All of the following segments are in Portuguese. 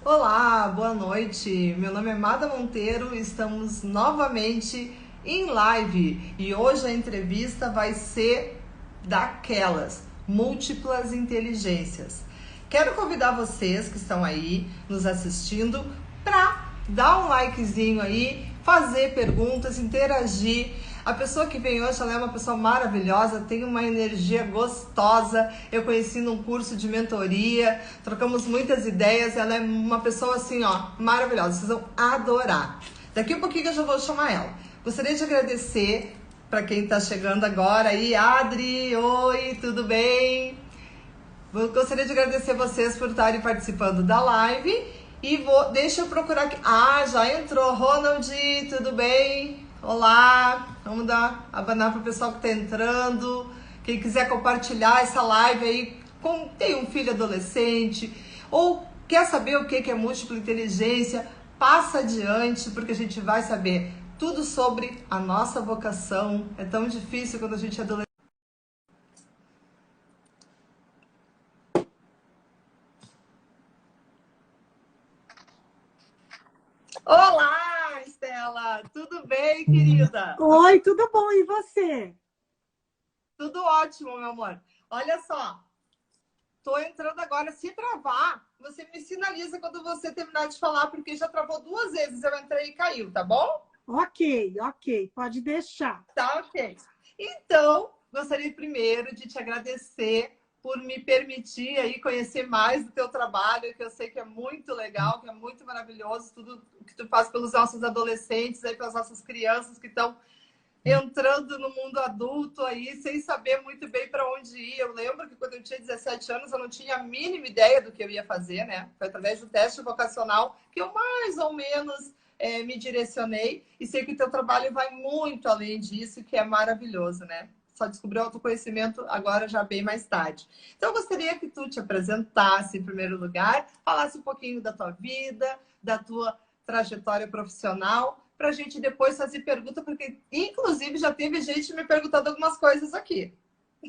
Olá, boa noite. Meu nome é Mada Monteiro, estamos novamente em live e hoje a entrevista vai ser daquelas múltiplas inteligências. Quero convidar vocês que estão aí nos assistindo para dar um likezinho aí, fazer perguntas, interagir. A pessoa que vem hoje, ela é uma pessoa maravilhosa, tem uma energia gostosa. Eu conheci num curso de mentoria, trocamos muitas ideias. Ela é uma pessoa assim, ó, maravilhosa. Vocês vão adorar. Daqui a pouquinho eu já vou chamar ela. Gostaria de agradecer para quem está chegando agora aí. Adri, oi, tudo bem? Gostaria de agradecer vocês por estarem participando da live. Deixa eu procurar aqui. Ah, já entrou. Ronald, tudo bem? Olá. Vamos abanar para o pessoal que está entrando. Quem quiser compartilhar essa live aí, tem um filho adolescente ou quer saber o que é múltipla inteligência, passa adiante, porque a gente vai saber tudo sobre a nossa vocação. É tão difícil quando a gente é adolescente. Olá, Estela! Tudo bem, querida? Oi, tudo bom? E você? Tudo ótimo, meu amor. Olha só, tô entrando agora. Se travar, você me sinaliza quando você terminar de falar, porque já travou 2 vezes. Eu entrei e caiu, tá bom? Ok, pode deixar. Tá ok. Então, gostaria primeiro de te agradecer por me permitir aí conhecer mais do teu trabalho, que eu sei que é muito legal, que é muito maravilhoso, tudo o que tu faz pelos nossos adolescentes, aí pelas nossas crianças que estão entrando no mundo adulto aí, sem saber muito bem para onde ir. Eu lembro que quando eu tinha 17 anos, eu não tinha a mínima ideia do que eu ia fazer, né? Foi através do teste vocacional que eu mais ou menos me direcionei. E sei que o teu trabalho vai muito além disso, que é maravilhoso, né? Só descobri o autoconhecimento agora, já bem mais tarde. Então, eu gostaria que tu te apresentasse em primeiro lugar, falasse um pouquinho da tua vida, da tua trajetória profissional, para a gente depois fazer pergunta, porque inclusive já teve gente me perguntando algumas coisas aqui.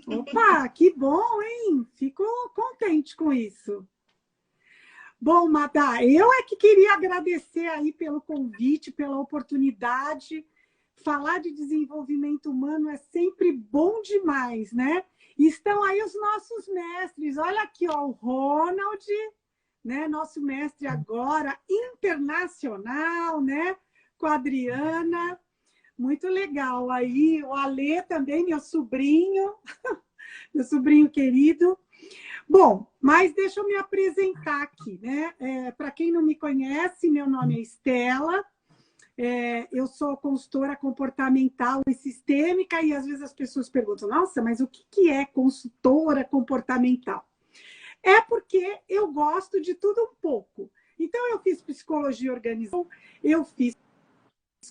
Opa, que bom, hein? Fico contente com isso. Bom, Madá, eu é que queria agradecer aí pelo convite, pela oportunidade. Falar de desenvolvimento humano é sempre bom demais, né? Estão aí os nossos mestres. Olha aqui, ó, o Ronald, né? Nosso mestre agora internacional, né? Com a Adriana. Muito legal. Aí o Alê também, meu sobrinho querido. Bom, mas deixa eu me apresentar aqui, né? Para quem não me conhece, meu nome é Estela, eu sou consultora comportamental e sistêmica, e às vezes as pessoas perguntam, nossa, mas o que é consultora comportamental? É porque eu gosto de tudo um pouco. Então, eu fiz psicologia organizacional, eu fiz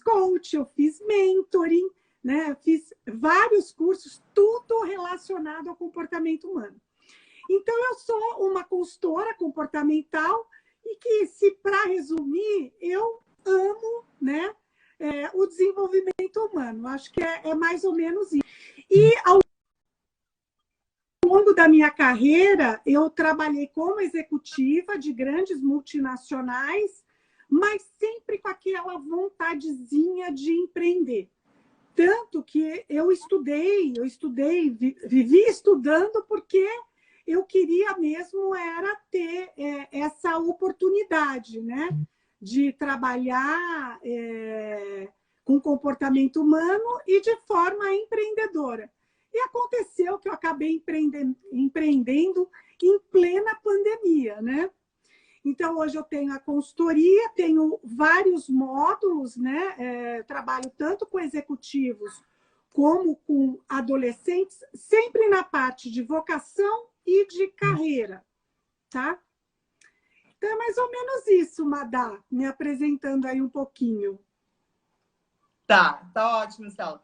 coach, eu fiz mentoring, né? Eu fiz vários cursos, tudo relacionado ao comportamento humano. Então, eu sou uma consultora comportamental e que, se para resumir, eu amo, né, o desenvolvimento humano. Acho que é mais ou menos isso. E ao longo da minha carreira, eu trabalhei como executiva de grandes multinacionais, mas sempre com aquela vontadezinha de empreender. Tanto que eu estudei, vivi estudando porque eu queria mesmo era ter essa oportunidade, né? De trabalhar com comportamento humano e de forma empreendedora. E aconteceu que eu acabei empreendendo em plena pandemia, né? Então, hoje eu tenho a consultoria, tenho vários módulos, né? Trabalho tanto com executivos como com adolescentes, sempre na parte de vocação e de carreira, tá? Então, é mais ou menos isso, Madá, me apresentando aí um pouquinho. Tá ótimo, Estela.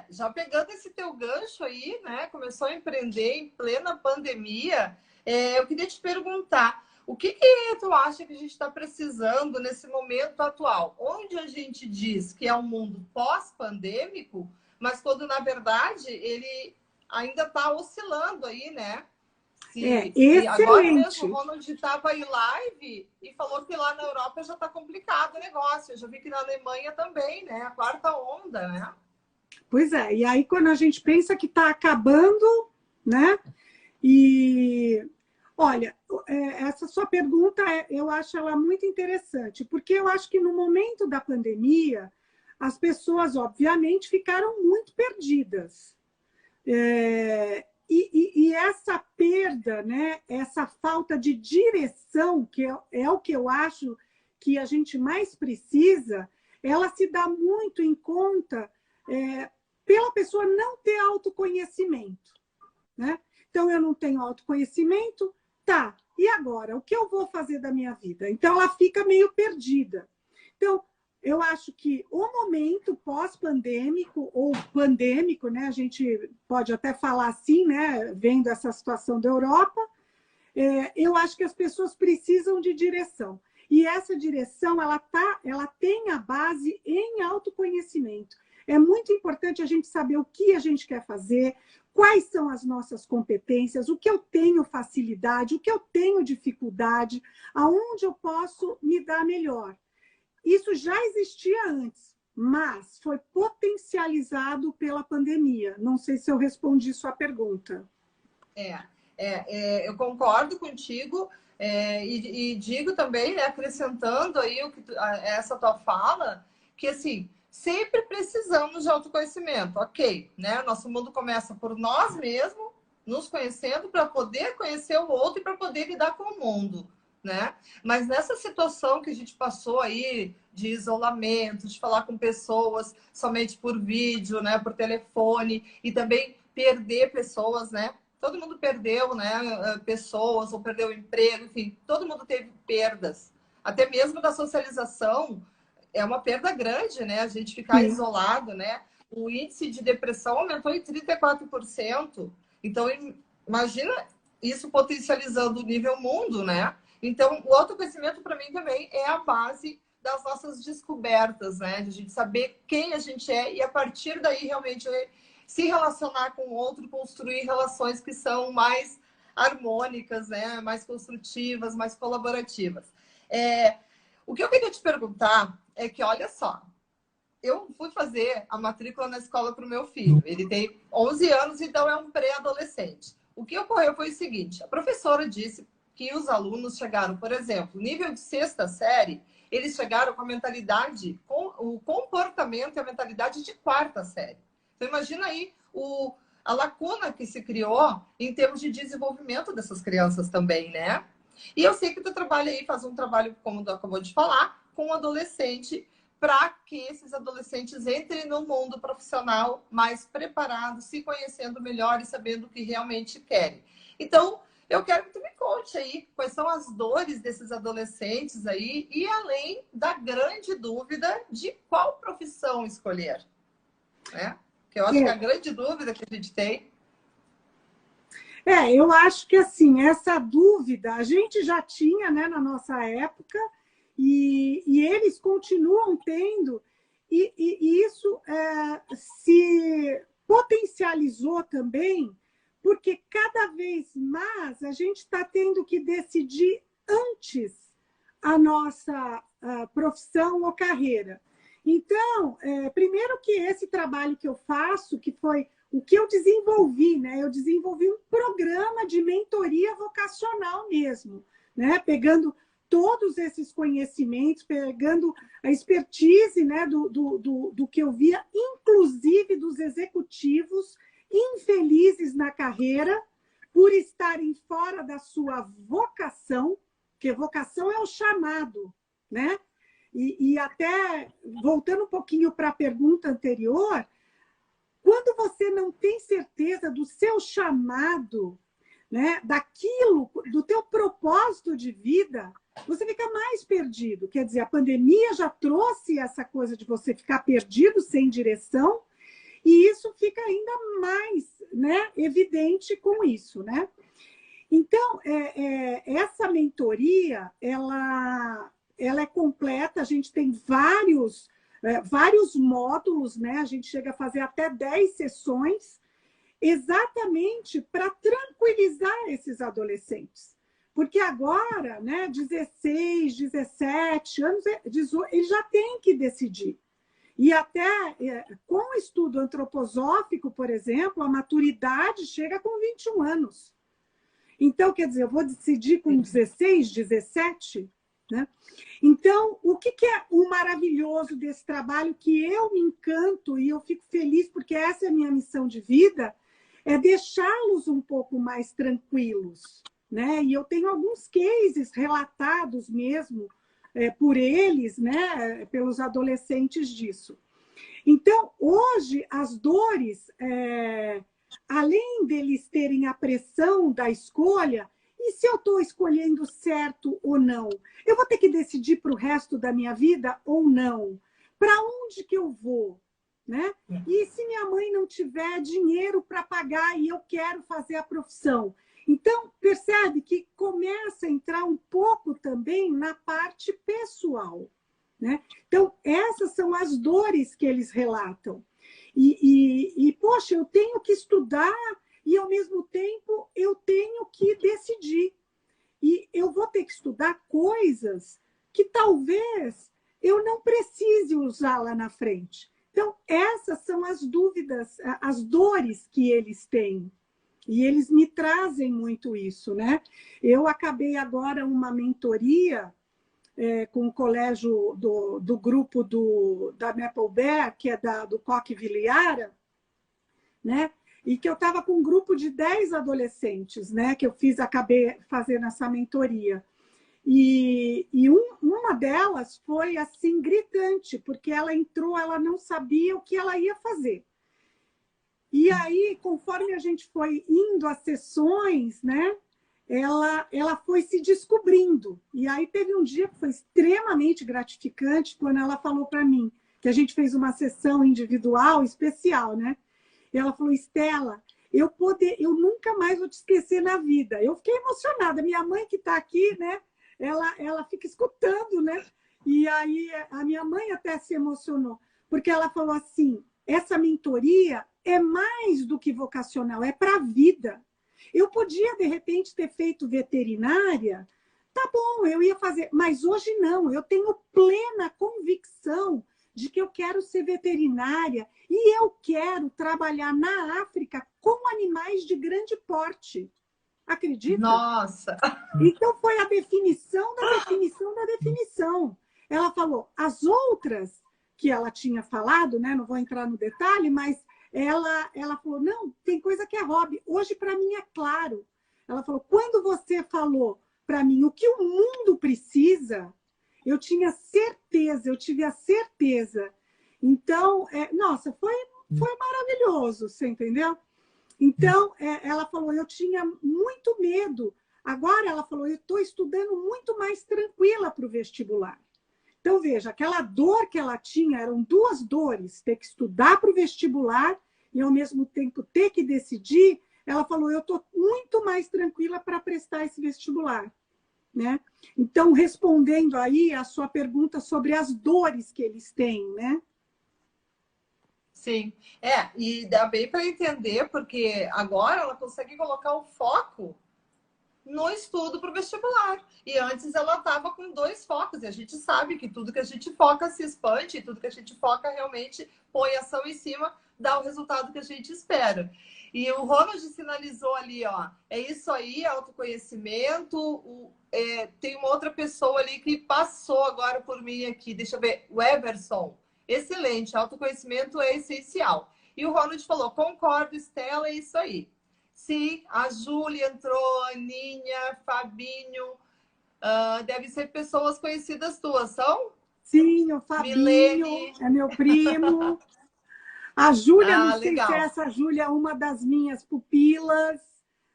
Já pegando esse teu gancho aí, né? Começou a empreender em plena pandemia. Eu queria te perguntar, o que tu acha que a gente está precisando nesse momento atual? Onde a gente diz que é um mundo pós-pandêmico, mas quando, na verdade, ele ainda está oscilando aí, né? E agora excelente. mesmo o Ronald estava em live e falou que lá na Europa já está complicado o negócio. Eu já vi que na Alemanha também, né? A quarta onda, né? Pois é, e aí quando a gente pensa que está acabando, né? E olha, essa sua pergunta, eu acho ela muito interessante, porque eu acho que no momento da pandemia, as pessoas, obviamente, ficaram muito perdidas. E essa perda, né, essa falta de direção, que é o que eu acho que a gente mais precisa, ela se dá muito em conta pela pessoa não ter autoconhecimento, né? Então, eu não tenho autoconhecimento, tá, e agora? O que eu vou fazer da minha vida? Então, ela fica meio perdida. Então, eu acho que o momento pós-pandêmico, ou pandêmico, né? A gente pode até falar assim, né? Vendo essa situação da Europa, eu acho que as pessoas precisam de direção. E essa direção, ela tem a base em autoconhecimento. É muito importante a gente saber o que a gente quer fazer, quais são as nossas competências, o que eu tenho facilidade, o que eu tenho dificuldade, aonde eu posso me dar melhor. Isso já existia antes, mas foi potencializado pela pandemia. Não sei se eu respondi sua pergunta. Eu concordo contigo e digo também, né, acrescentando aí essa tua fala, que assim, sempre precisamos de autoconhecimento, ok, né? Nosso mundo começa por nós mesmos, nos conhecendo para poder conhecer o outro e para poder lidar com o mundo, né? Mas nessa situação que a gente passou aí de isolamento, de falar com pessoas somente por vídeo, né, por telefone, e também perder pessoas, né? Todo mundo perdeu, né, pessoas, ou perdeu o emprego, enfim, todo mundo teve perdas. Até mesmo da socialização, é uma perda grande, né? A gente ficar Sim. isolado, né? O índice de depressão aumentou em 34%. Então, imagina isso potencializando o nível mundo, né? Então, o autoconhecimento, para mim, também é a base das nossas descobertas, né? De a gente saber quem a gente é e, a partir daí, realmente se relacionar com o outro, construir relações que são mais harmônicas, né? Mais construtivas, mais colaborativas. O que eu queria te perguntar é que, olha só, eu fui fazer a matrícula na escola para o meu filho. Ele tem 11 anos, então é um pré-adolescente. O que ocorreu foi o seguinte: a professora disse que os alunos chegaram, por exemplo, nível de sexta série, eles chegaram com a mentalidade, com o comportamento e a mentalidade de quarta série. Então, imagina aí a lacuna que se criou em termos de desenvolvimento dessas crianças também, né? E eu sei que tu trabalha aí, faz um trabalho, como tu acabou de falar, com adolescente, para que esses adolescentes entrem no mundo profissional mais preparados, se conhecendo melhor e sabendo o que realmente querem. Então, eu quero que tu me conte aí quais são as dores desses adolescentes aí, e além da grande dúvida de qual profissão escolher, né? Que eu acho que é a grande dúvida que a gente tem. Eu acho que assim, essa dúvida a gente já tinha, né, na nossa época, e eles continuam tendo, e isso se potencializou também, porque cada vez mais a gente está tendo que decidir antes a nossa profissão ou carreira. Então, primeiro que esse trabalho que eu faço, que foi o que eu desenvolvi, né? Eu desenvolvi um programa de mentoria vocacional mesmo, né? Pegando todos esses conhecimentos, pegando a expertise, né, do que eu via, inclusive dos executivos infelizes na carreira, por estarem fora da sua vocação, porque vocação é o chamado, né? E até, voltando um pouquinho para a pergunta anterior, quando você não tem certeza do seu chamado, né, daquilo, do teu propósito de vida, você fica mais perdido. Quer dizer, a pandemia já trouxe essa coisa de você ficar perdido, sem direção, e isso fica ainda mais, né, evidente com isso, né? Então, essa mentoria, ela é completa, a gente tem vários módulos, né? A gente chega a fazer até 10 sessões, exatamente para tranquilizar esses adolescentes. Porque agora, né, 16, 17 anos, eles já têm que decidir. E até com o estudo antroposófico, por exemplo, a maturidade chega com 21 anos. Então, quer dizer, eu vou decidir com 16, 17, né? Então, o que é o maravilhoso desse trabalho que eu me encanto e eu fico feliz porque essa é a minha missão de vida, é deixá-los um pouco mais tranquilos, né? E eu tenho alguns cases relatados mesmo por eles, né? Pelos adolescentes disso. Então, hoje, as dores, além deles terem a pressão da escolha, e se eu estou escolhendo certo ou não? Eu vou ter que decidir para o resto da minha vida ou não? Para onde que eu vou? Né? E se minha mãe não tiver dinheiro para pagar e eu quero fazer a profissão? Então, percebe que começa a entrar um pouco também na parte pessoal. Né? Então, essas são as dores que eles relatam. Poxa, eu tenho que estudar e, ao mesmo tempo, eu tenho que decidir. E eu vou ter que estudar coisas que talvez eu não precise usar lá na frente. Então, essas são as dúvidas, as dores que eles têm. E eles me trazem muito isso, né? Eu acabei agora uma mentoria com o colégio do grupo da Maple Bear, que é do Coque Viliara, né? E que eu estava com um grupo de 10 adolescentes, né? Que eu acabei fazendo essa mentoria. E uma delas foi assim gritante, porque ela entrou, ela não sabia o que ela ia fazer. E aí, conforme a gente foi indo às sessões, né? Ela foi se descobrindo. E aí teve um dia que foi extremamente gratificante quando ela falou para mim, que a gente fez uma sessão individual especial, né? E ela falou, Estela, eu nunca mais vou te esquecer na vida. Eu fiquei emocionada. Minha mãe que está aqui, né? Ela fica escutando, né? E aí a minha mãe até se emocionou, porque ela falou assim, essa mentoria é mais do que vocacional, é para a vida. Eu podia, de repente, ter feito veterinária, tá bom, eu ia fazer, mas hoje não, eu tenho plena convicção de que eu quero ser veterinária e eu quero trabalhar na África com animais de grande porte. Acredita? Nossa! Então foi a definição da definição da definição. Ela falou, as outras que ela tinha falado, né, não vou entrar no detalhe, mas ela falou, não, tem coisa que é hobby. Hoje, para mim, é claro. Ela falou, quando você falou para mim o que o mundo precisa, eu tinha certeza, eu tive a certeza. Então, nossa, foi maravilhoso, você entendeu? Então, ela falou, eu tinha muito medo. Agora, ela falou, eu estou estudando muito mais tranquila para o vestibular. Então, veja, aquela dor que ela tinha, eram duas dores, ter que estudar para o vestibular e, ao mesmo tempo, ter que decidir. Ela falou, eu estou muito mais tranquila para prestar esse vestibular. Né? Então, respondendo aí a sua pergunta sobre as dores que eles têm, né? Sim, e dá bem para entender, porque agora ela consegue colocar o foco no estudo para o vestibular. E antes ela estava com dois focos, e a gente sabe que tudo que a gente foca se expande, e tudo que a gente foca realmente põe ação em cima, dá o resultado que a gente espera. E o Ronald sinalizou ali, ó, é isso aí, autoconhecimento. Tem uma outra pessoa ali que passou agora por mim aqui, deixa eu ver, o Everson. Excelente, autoconhecimento é essencial. E o Ronald falou, concordo, Estela, é isso aí. Sim, a Júlia entrou, a Aninha, Fabinho, devem ser pessoas conhecidas tuas, são? Sim, o Fabinho Milene. é meu primo. A Júlia, não sei legal. se essa Júlia é uma das minhas pupilas,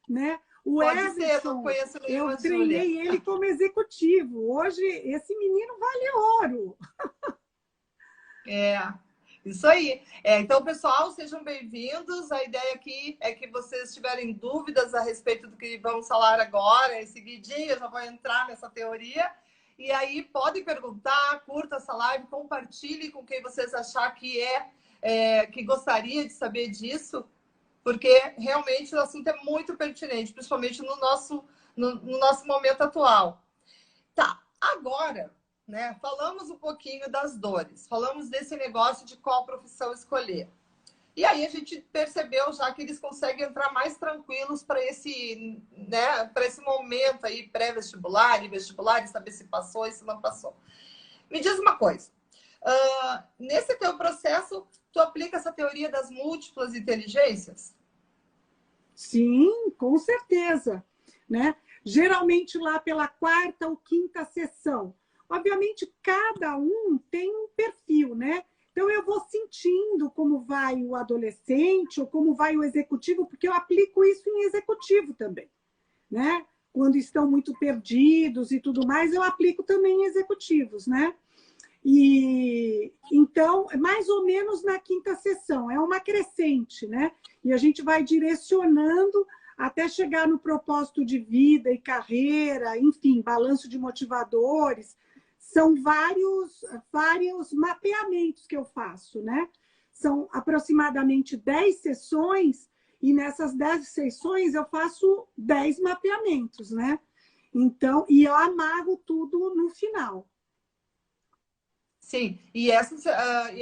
né? O Pode Everson, ser, não conheço nenhuma eu treinei Júlia. ele como executivo. Hoje, esse menino vale ouro. Isso aí. Então, pessoal, sejam bem-vindos. A ideia aqui é que vocês tiverem dúvidas a respeito do que vamos falar agora, em seguidinho, eu já vou entrar nessa teoria. E aí, podem perguntar, curta essa live, compartilhe com quem vocês achar que que gostaria de saber disso. porque realmente o assunto é muito pertinente, principalmente no nosso momento atual. Tá, agora, né, falamos um pouquinho das dores, falamos desse negócio de qual profissão escolher. E aí a gente percebeu já que eles conseguem entrar mais tranquilos para esse, né, para esse momento aí pré-vestibular e vestibular, saber se passou e se não passou. Me diz uma coisa, nesse teu processo, tu aplica essa teoria das múltiplas inteligências? Sim, com certeza, né? Geralmente lá pela quarta ou quinta sessão. Obviamente, cada um tem um perfil, né? Então, eu vou sentindo como vai o adolescente ou como vai o executivo, porque eu aplico isso em executivo também, né? Quando estão muito perdidos e tudo mais, eu aplico também em executivos, né? E então, mais ou menos na quinta sessão, é uma crescente, né? E a gente vai direcionando até chegar no propósito de vida e carreira, enfim, balanço de motivadores. São vários mapeamentos que eu faço, né? São aproximadamente 10 sessões, e nessas 10 sessões eu faço 10 mapeamentos, né? Então, e eu amarro tudo no final. Sim, e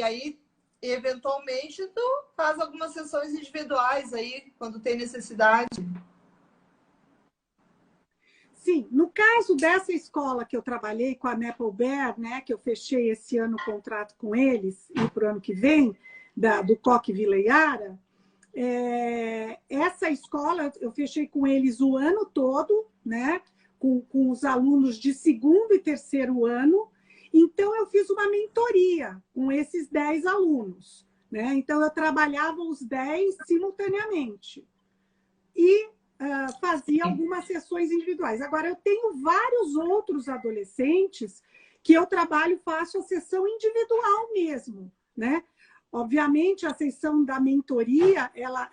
aí, eventualmente, tu faz algumas sessões individuais aí, quando tem necessidade. Sim, no caso dessa escola que eu trabalhei com a Maple Bear, né, que eu fechei esse ano o contrato com eles, e para o ano que vem, do Coque Vila Yara, essa escola eu fechei com eles o ano todo, né, com os alunos de segundo e terceiro ano. Então, eu fiz uma mentoria com esses 10 alunos, né? Então, eu trabalhava os 10 simultaneamente. E fazia algumas sessões individuais. Agora, eu tenho vários outros adolescentes que eu trabalho, faço a sessão individual mesmo, né? Obviamente, a sessão da mentoria, ela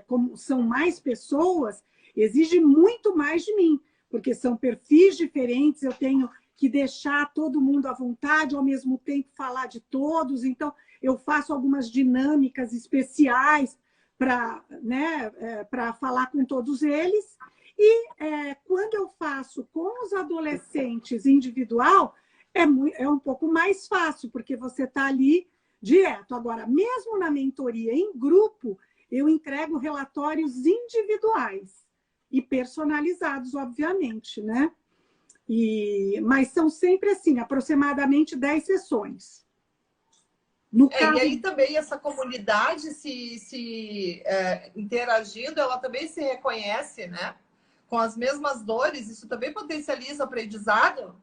como são mais pessoas, exige muito mais de mim, porque são perfis diferentes, eu tenho que deixar todo mundo à vontade, ao mesmo tempo falar de todos, então eu faço algumas dinâmicas especiais para, né, para falar com todos eles. E quando eu faço com os adolescentes individual, é um pouco mais fácil, porque você está ali direto. Agora, mesmo na mentoria em grupo, eu entrego relatórios individuais e personalizados, obviamente, né? Mas são sempre assim, aproximadamente 10 sessões. No caso... E aí também essa comunidade interagindo, ela também se reconhece, né? Com as mesmas dores, isso também potencializa o aprendizado?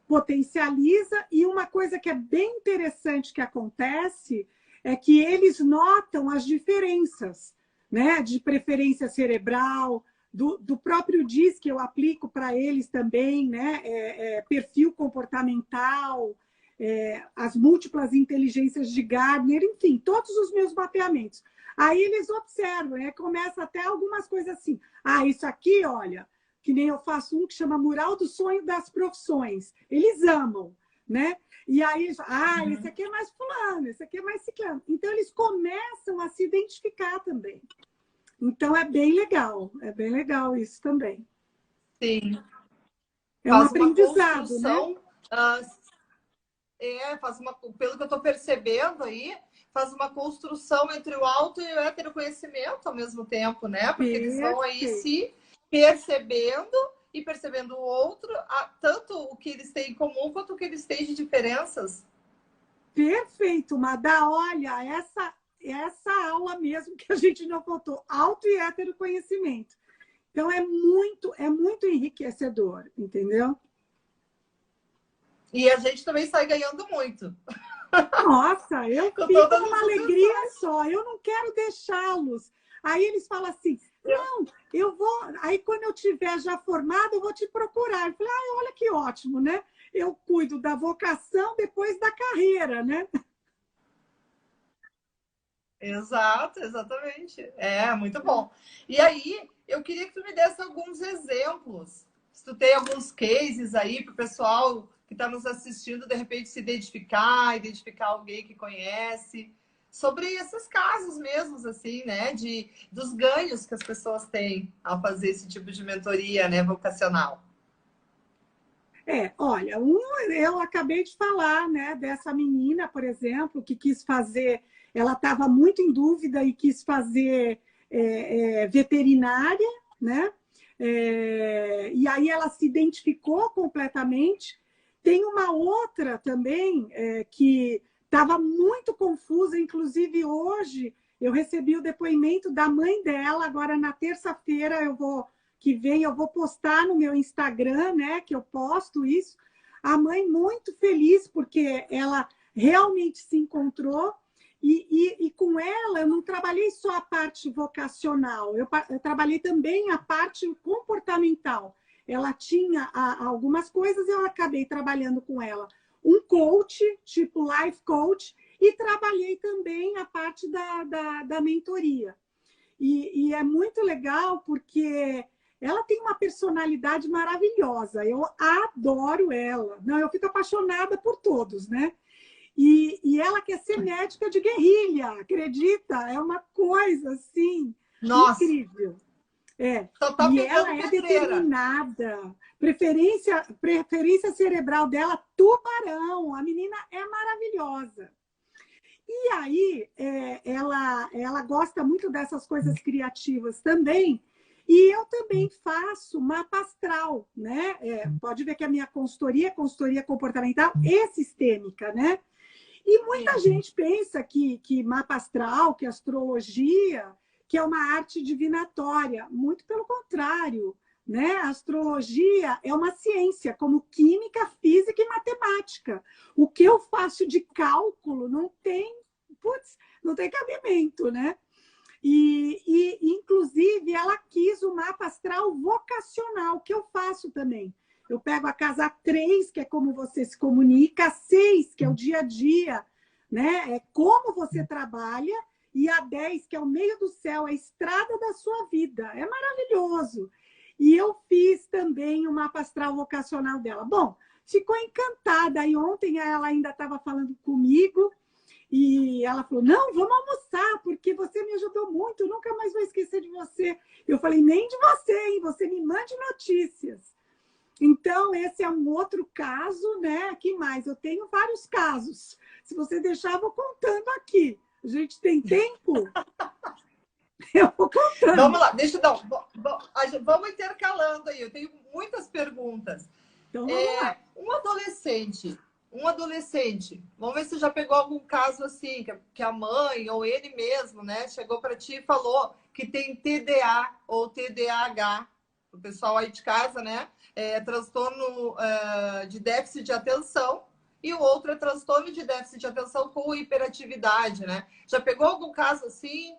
Potencializa, e uma coisa que é bem interessante que acontece é que eles notam as diferenças, né? De preferência cerebral, do próprio DIS que eu aplico para eles também, né? Perfil comportamental, as múltiplas inteligências de Gardner, enfim, todos os meus mapeamentos. Aí eles observam, começa até algumas coisas assim. Isso aqui, olha, que nem eu faço um que chama Mural do Sonho das Profissões. Eles amam, né? E aí, esse aqui é mais fulano, esse aqui é mais ciclano. Então, eles começam a se identificar também. Então, é bem legal isso também. Sim. É um aprendizado, né? Pelo que eu estou percebendo aí, faz uma construção entre o auto e o heteroconhecimento ao mesmo tempo, né? Porque eles vão aí se percebendo e percebendo o outro, tanto o que eles têm em comum quanto o que eles têm de diferenças. Perfeito, Madá. Olha, essa aula mesmo que a gente não faltou, auto e heteroconhecimento. Então, é muito enriquecedor, entendeu? E a gente também sai ganhando muito. Nossa, eu fico numa alegria só. Eu não quero deixá-los. Aí eles falam assim, não, eu vou... Aí quando eu tiver já formado, eu vou te procurar. Eu falei, olha que ótimo, né? Eu cuido da vocação depois da carreira, né? Exato, exatamente. É, muito bom. E aí, eu queria que tu me desse alguns exemplos. Se tu tem alguns cases aí para o pessoal que está nos assistindo, de repente, se identificar alguém que conhece. sobre esses casos mesmos, assim, né? Dos ganhos que as pessoas têm ao fazer esse tipo de mentoria, né, vocacional. Olha, eu acabei de falar, né, dessa menina, por exemplo, que quis fazer, ela estava muito em dúvida e quis fazer veterinária, né? E aí ela se identificou completamente. Tem uma outra também que estava muito confusa, inclusive hoje eu recebi o depoimento da mãe dela, agora na terça-feira que vem eu vou postar no meu Instagram, né, que eu posto isso. A mãe muito feliz porque ela realmente se encontrou e com ela eu não trabalhei só a parte vocacional, eu trabalhei também a parte comportamental. Ela tinha algumas coisas e eu acabei trabalhando com ela. Um coach, tipo life coach, e trabalhei também a parte da mentoria. E é muito legal porque ela tem uma personalidade maravilhosa. Eu adoro ela. Não, eu fico apaixonada por todos, né? E ela quer ser médica de guerrilha, acredita? É uma coisa assim Nossa, incrível. só tá E pegando ela é pedreira. determinada. Preferência cerebral dela, tubarão. A menina é maravilhosa. E aí, ela gosta muito dessas coisas criativas também. E eu também faço mapa astral, né? Pode ver que a minha consultoria é consultoria comportamental e sistêmica, né? E muita gente pensa que mapa astral, que astrologia, que é uma arte divinatória. Muito pelo contrário, né? A astrologia é uma ciência, como química, física e matemática. O que eu faço de cálculo não tem cabimento, né? Inclusive, ela quis o mapa astral vocacional, que eu faço também. Eu pego a casa 3, que é como você se comunica, a 6, que é o dia a dia, né? É como você trabalha, e a 10, que é o meio do céu, a estrada da sua vida. É maravilhoso. E eu fiz também o mapa astral vocacional dela. Bom, ficou encantada. E ontem ela ainda estava falando comigo, e ela falou, não, vamos almoçar, porque você me ajudou muito, eu nunca mais vou esquecer de você. Eu falei, nem de você, hein? Você me mande notícias. Então, esse é um outro caso, né? Que mais? Eu tenho vários casos. Se você deixar, eu vou contando aqui. A gente tem tempo? Eu vou contando. Vamos lá, deixa eu dar. Vamos intercalando aí. Eu tenho muitas perguntas. Então, vamos lá. Um adolescente, vamos ver se já pegou algum caso assim, que a mãe ou ele mesmo, né, chegou para ti e falou que tem TDA ou TDAH. O pessoal aí de casa, né? Transtorno de déficit de atenção, e o outro é transtorno de déficit de atenção com hiperatividade, né? Já pegou algum caso assim?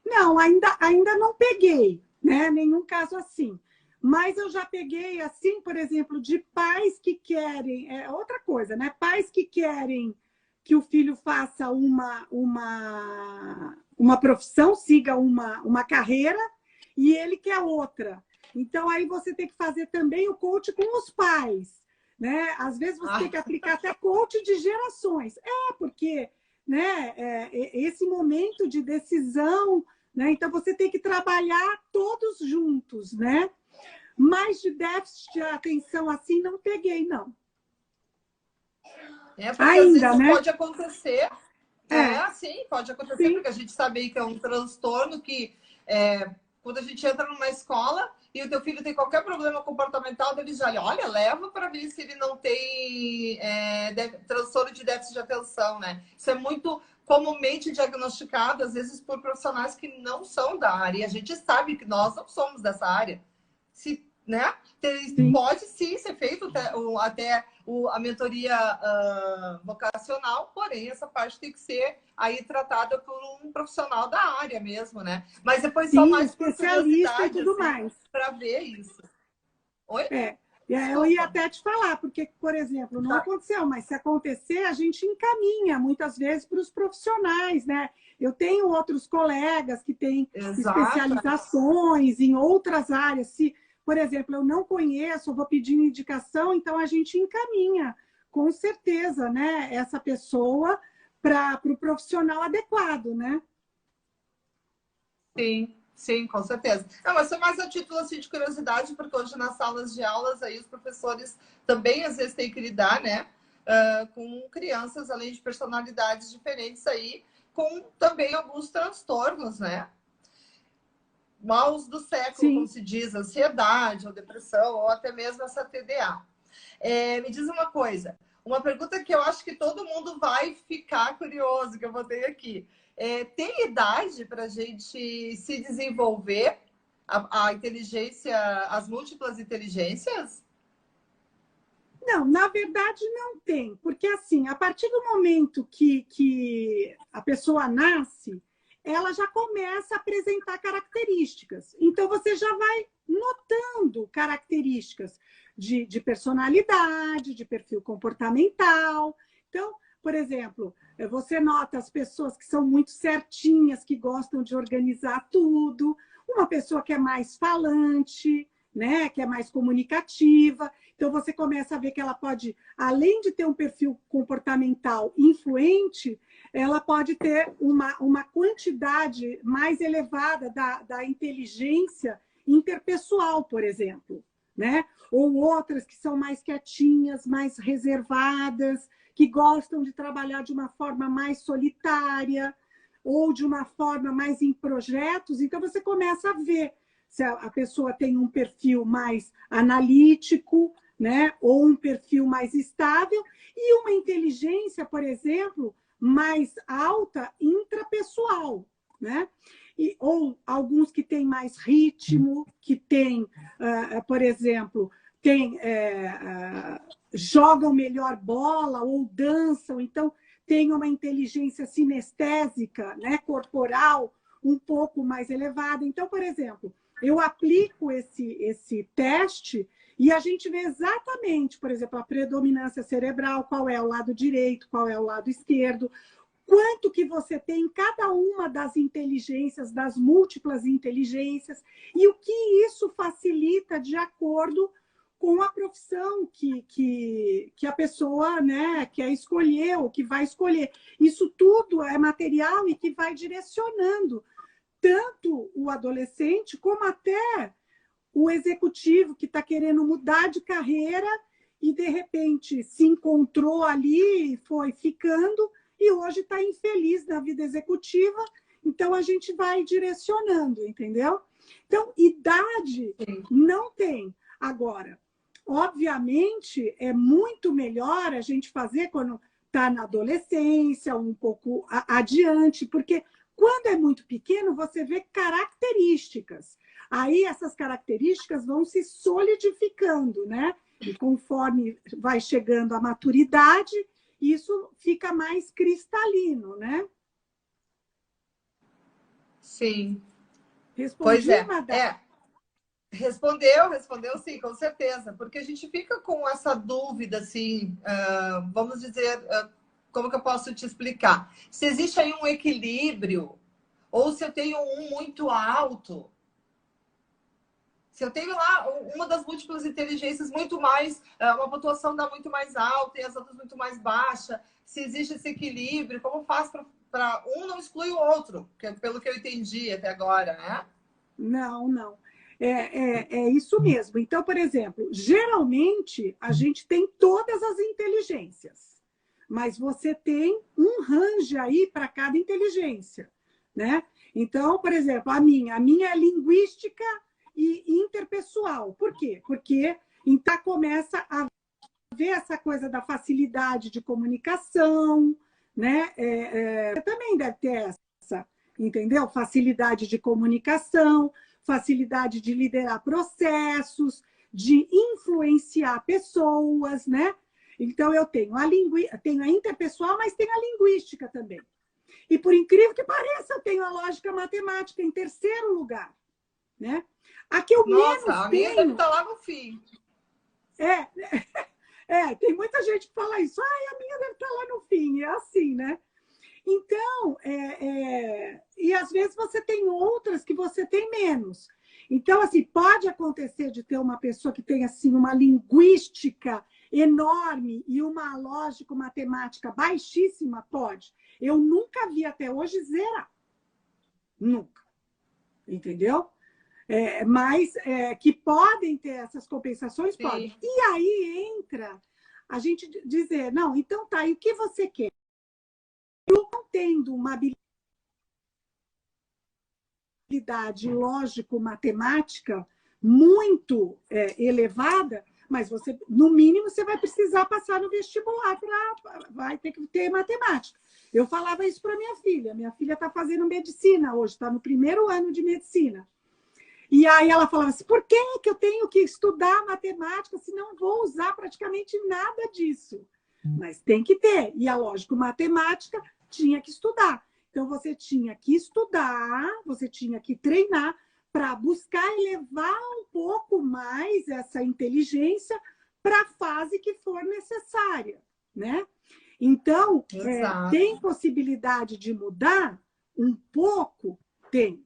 Não, ainda não peguei, né? Nenhum caso assim. Mas eu já peguei, assim, por exemplo, de pais que querem... outra coisa, né? Pais que querem que o filho faça uma profissão, siga uma carreira, e ele quer outra. Então, aí você tem que fazer também o coach com os pais, né? Às vezes você tem que aplicar até coach de gerações. Porque, né, esse momento de decisão, né? Então, você tem que trabalhar todos juntos, né? Mas de déficit de atenção assim, não peguei, não. Porque ainda, às vezes né? pode acontecer. Sim, pode acontecer, sim. Porque a gente sabe que é um transtorno que quando a gente entra numa escola e o teu filho tem qualquer problema comportamental, eles já olha, leva para ver se ele não tem transtorno de déficit de atenção, né? Isso é muito comumente diagnosticado, às vezes, por profissionais que não são da área. E a gente sabe que nós não somos dessa área. Né? Pode sim ser feito até a mentoria vocacional, porém essa parte tem que ser aí tratada por um profissional da área mesmo, né? Mas depois só mais especialista e tudo assim, mais para ver isso. Oi? Eu ia até te falar, porque, por exemplo, não aconteceu, mas se acontecer, a gente encaminha muitas vezes para os profissionais, né? Eu tenho outros colegas que têm especializações em outras áreas. Se, por exemplo, eu não conheço, eu vou pedir indicação, então a gente encaminha, com certeza, né? Essa pessoa para o profissional adequado, né? Sim, sim, com certeza. Não, mas foi mais a título assim, de curiosidade, porque hoje nas salas de aulas aí os professores também às vezes têm que lidar, né, com crianças, além de personalidades diferentes aí, com também alguns transtornos, né? Maus do século, como Sim. se diz, ansiedade, ou depressão, ou até mesmo essa TDA. Me diz uma pergunta que eu acho que todo mundo vai ficar curioso, que eu botei aqui. Tem idade para a gente se desenvolver a inteligência, as múltiplas inteligências? Não, na verdade não tem, porque assim, a partir do momento que a pessoa nasce, ela já começa a apresentar características. Então, você já vai notando características de personalidade, de perfil comportamental. Então, por exemplo, você nota as pessoas que são muito certinhas, que gostam de organizar tudo, uma pessoa que é mais falante, né, que é mais comunicativa. Então, você começa a ver que ela pode, além de ter um perfil comportamental influente, ela pode ter uma quantidade mais elevada da inteligência interpessoal, por exemplo, né? Ou outras que são mais quietinhas, mais reservadas, que gostam de trabalhar de uma forma mais solitária ou de uma forma mais em projetos. Então, você começa a ver se a pessoa tem um perfil mais analítico, né? Ou um perfil mais estável, e uma inteligência, por exemplo, mais alta intrapessoal, né? Ou alguns que têm mais ritmo, que têm, por exemplo, jogam melhor bola ou dançam, então tem uma inteligência sinestésica, né, corporal, um pouco mais elevada. Então, por exemplo, eu aplico esse teste e a gente vê exatamente, por exemplo, a predominância cerebral, qual é o lado direito, qual é o lado esquerdo, quanto que você tem em cada uma das inteligências, das múltiplas inteligências, e o que isso facilita de acordo com a profissão que a pessoa, né, quer escolher ou que vai escolher. Isso tudo é material e que vai direcionando tanto o adolescente como até o executivo que está querendo mudar de carreira e, de repente, se encontrou ali, foi ficando, e hoje está infeliz na vida executiva. Então, a gente vai direcionando, entendeu? Então, idade não tem. Agora, obviamente, é muito melhor a gente fazer quando está na adolescência, um pouco adiante, porque quando é muito pequeno, você vê características. Aí essas características vão se solidificando, né? E conforme vai chegando a maturidade, isso fica mais cristalino, né? Sim. Pois Respondi, é. Madá? Respondeu sim, com certeza. Porque a gente fica com essa dúvida, assim, vamos dizer, como que eu posso te explicar? Se existe aí um equilíbrio, ou se eu tenho um muito alto, se eu tenho lá uma das múltiplas inteligências muito mais, uma pontuação dá muito mais alta e as outras muito mais baixa, se existe esse equilíbrio, como faz para um não exclui o outro, pelo que eu entendi até agora, né? Não, não. É isso mesmo. Então, por exemplo, geralmente a gente tem todas as inteligências, mas você tem um range aí para cada inteligência, né? Então, por exemplo, a minha é linguística e interpessoal. Por quê? Porque então começa a ver essa coisa da facilidade de comunicação, né? Também deve ter essa, entendeu? Facilidade de comunicação, facilidade de liderar processos, de influenciar pessoas, né? Então, eu tenho a interpessoal, mas tenho a linguística também. E, por incrível que pareça, eu tenho a lógica matemática em terceiro lugar, né? A que eu Nossa, menos a minha deve tenho estar lá no fim. é, tem muita gente que fala isso. A minha deve estar lá no fim. É assim, né? Então, e às vezes você tem outras que você tem menos. Então, assim, pode acontecer de ter uma pessoa que tem assim uma linguística enorme e uma lógico-matemática baixíssima? Pode. Eu nunca vi até hoje zerar. Nunca. Entendeu? Mas que podem ter essas compensações, Sim. podem. E aí entra a gente dizer, não, então tá, e o que você quer? Eu não tendo uma habilidade lógico-matemática muito elevada, mas você, no mínimo, você vai precisar passar no vestibular, vai ter que ter matemática. Eu falava isso para minha filha está fazendo medicina hoje, está no primeiro ano de medicina. E aí ela falava assim, por que eu tenho que estudar matemática se não vou usar praticamente nada disso? Mas tem que ter. E a lógico-matemática tinha que estudar. Então, você tinha que estudar, você tinha que treinar para buscar elevar um pouco mais essa inteligência para a fase que for necessária, né? Então, tem possibilidade de mudar? Um pouco? Tem.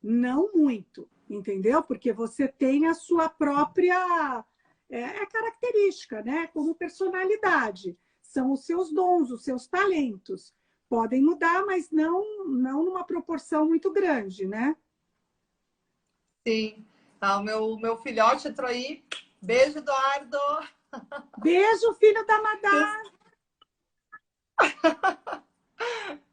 Não muito, entendeu? Porque você tem a sua própria característica, né? Como personalidade. São os seus dons, os seus talentos. Podem mudar, mas não numa proporção muito grande, né? Sim. Ah, o meu filhote entrou aí. Beijo, Eduardo. Beijo, filho da Madá.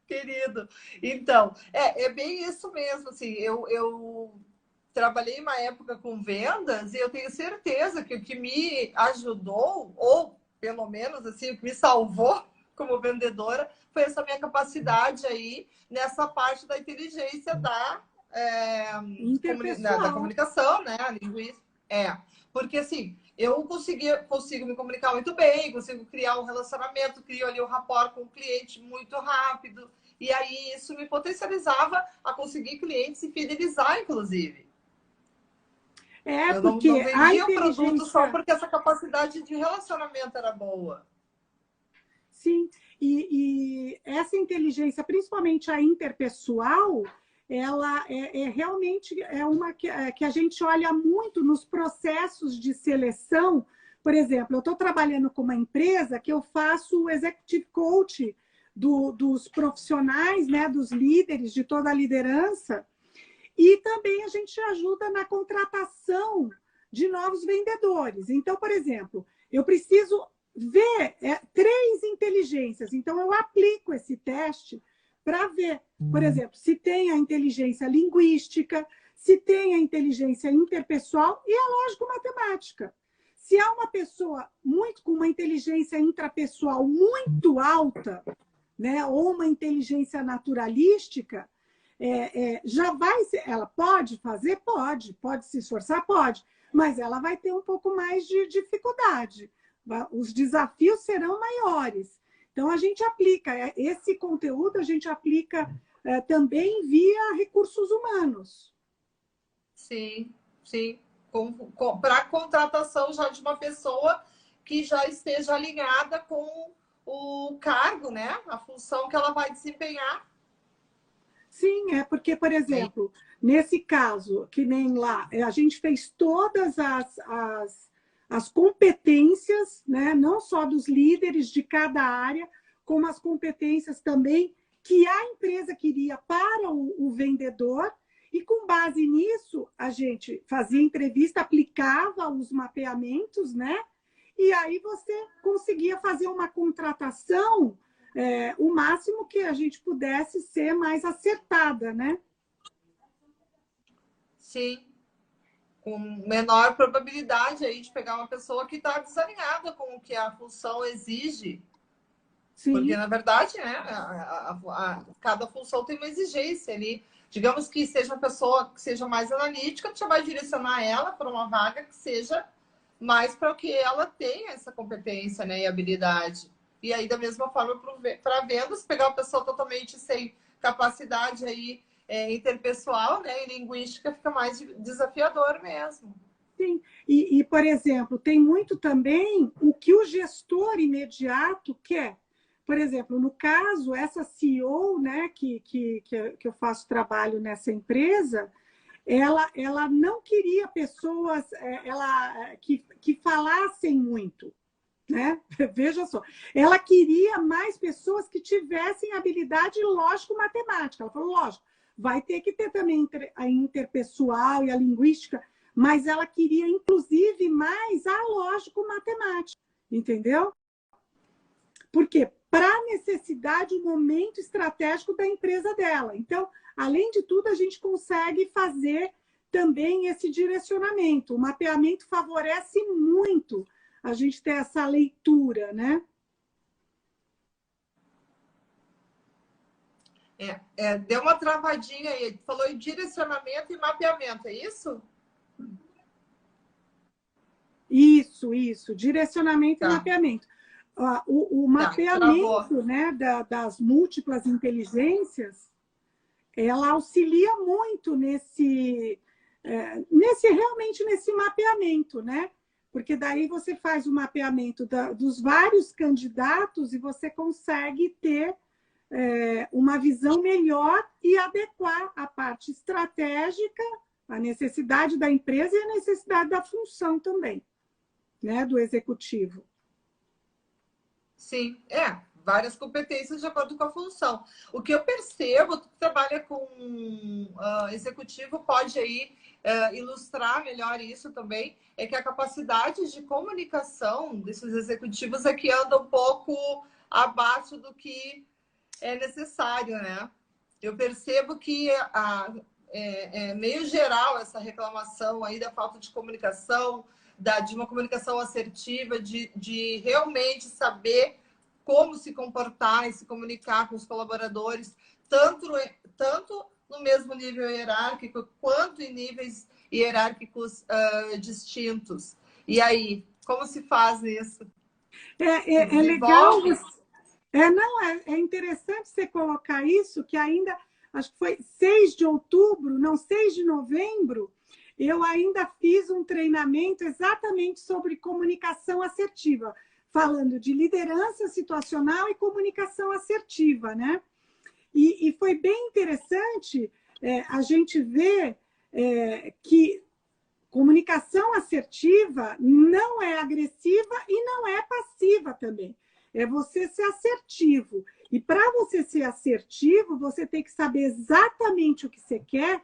Querido. Então, é bem isso mesmo. Assim, eu trabalhei uma época com vendas e eu tenho certeza que o que me ajudou, ou pelo menos assim, o que me salvou como vendedora, foi essa minha capacidade aí nessa parte da inteligência da Interpessoal. comunicação, né? A linguística. Porque assim, eu consigo me comunicar muito bem, consigo criar um relacionamento, crio ali um rapport com o cliente muito rápido. E aí isso me potencializava a conseguir clientes e fidelizar, inclusive. Eu não Porque vendia o produto só porque essa capacidade de relacionamento era boa. Sim, e essa inteligência, principalmente a interpessoal, ela realmente uma que a gente olha muito nos processos de seleção. Por exemplo, eu estou trabalhando com uma empresa que eu faço o executive coach dos profissionais, né, dos líderes, de toda a liderança, e também a gente ajuda na contratação de novos vendedores. Então, por exemplo, eu preciso ver 3 inteligências. Então, eu aplico esse teste para ver, por exemplo, se tem a inteligência linguística, se tem a inteligência interpessoal e a lógico-matemática. Se há uma pessoa com uma inteligência intrapessoal muito alta, né, ou uma inteligência naturalística, já vai ser, ela pode fazer? Pode se esforçar? Pode, mas ela vai ter um pouco mais de dificuldade. Os desafios serão maiores. Então, a gente aplica esse conteúdo, a gente aplica também via recursos humanos. Sim, sim. Para a contratação já de uma pessoa que já esteja alinhada com o cargo, né? A função que ela vai desempenhar. Sim, porque, por exemplo, nesse caso, que nem lá, a gente fez todas as competências, né, não só dos líderes de cada área, como as competências também que a empresa queria para o vendedor, e com base nisso, a gente fazia entrevista, aplicava os mapeamentos, né? E aí você conseguia fazer uma contratação o máximo que a gente pudesse ser mais acertada, né? Sim. Com menor probabilidade aí de pegar uma pessoa que está desalinhada com o que a função exige. Sim. Porque, na verdade, né, cada função tem uma exigência ali. Digamos que seja uma pessoa que seja mais analítica, você vai direcionar ela para uma vaga que seja mais para o que ela tem essa competência, né, e habilidade. E aí, da mesma forma, para vendas, pegar uma pessoa totalmente sem capacidade aí, interpessoal, né, e linguística, fica mais desafiador mesmo. Sim, por exemplo, tem muito também o que o gestor imediato quer. Por exemplo, no caso, essa CEO, né, que eu faço trabalho nessa empresa, ela não queria pessoas que falassem muito, né? Veja só. Ela queria mais pessoas que tivessem habilidade lógico-matemática. Ela falou, lógico, vai ter que ter também a interpessoal e a linguística, mas ela queria, inclusive, mais a lógico-matemática, entendeu? Por quê? Para a necessidade, o momento estratégico da empresa dela. Então, além de tudo, a gente consegue fazer também esse direcionamento. O mapeamento favorece muito a gente ter essa leitura, né? Deu uma travadinha aí. Falou em direcionamento e mapeamento, é isso? Isso. Direcionamento e Tá. mapeamento. O mapeamento, né, das múltiplas inteligências, ela auxilia muito realmente nesse mapeamento, né? Porque daí você faz o mapeamento dos vários candidatos e você consegue ter uma visão melhor e adequar a parte estratégica, a necessidade da empresa e a necessidade da função também, né, do executivo. Sim, várias competências de acordo com a função. O que eu percebo, tu que trabalha com executivo pode aí ilustrar melhor isso também, é que a capacidade de comunicação desses executivos é que anda um pouco abaixo do que é necessário, né? Eu percebo que é meio geral essa reclamação aí da falta de comunicação, de uma comunicação assertiva, de realmente saber como se comportar e se comunicar com os colaboradores, tanto no mesmo nível hierárquico, quanto em níveis hierárquicos distintos. E aí, como se faz isso? É legal. É interessante você colocar isso, que ainda, acho que foi 6 de outubro, não, 6 de novembro, eu ainda fiz um treinamento exatamente sobre comunicação assertiva, falando de liderança situacional e comunicação assertiva, né? E foi bem interessante a gente ver que comunicação assertiva não é agressiva e não é passiva também. É você ser assertivo. E para você ser assertivo, você tem que saber exatamente o que você quer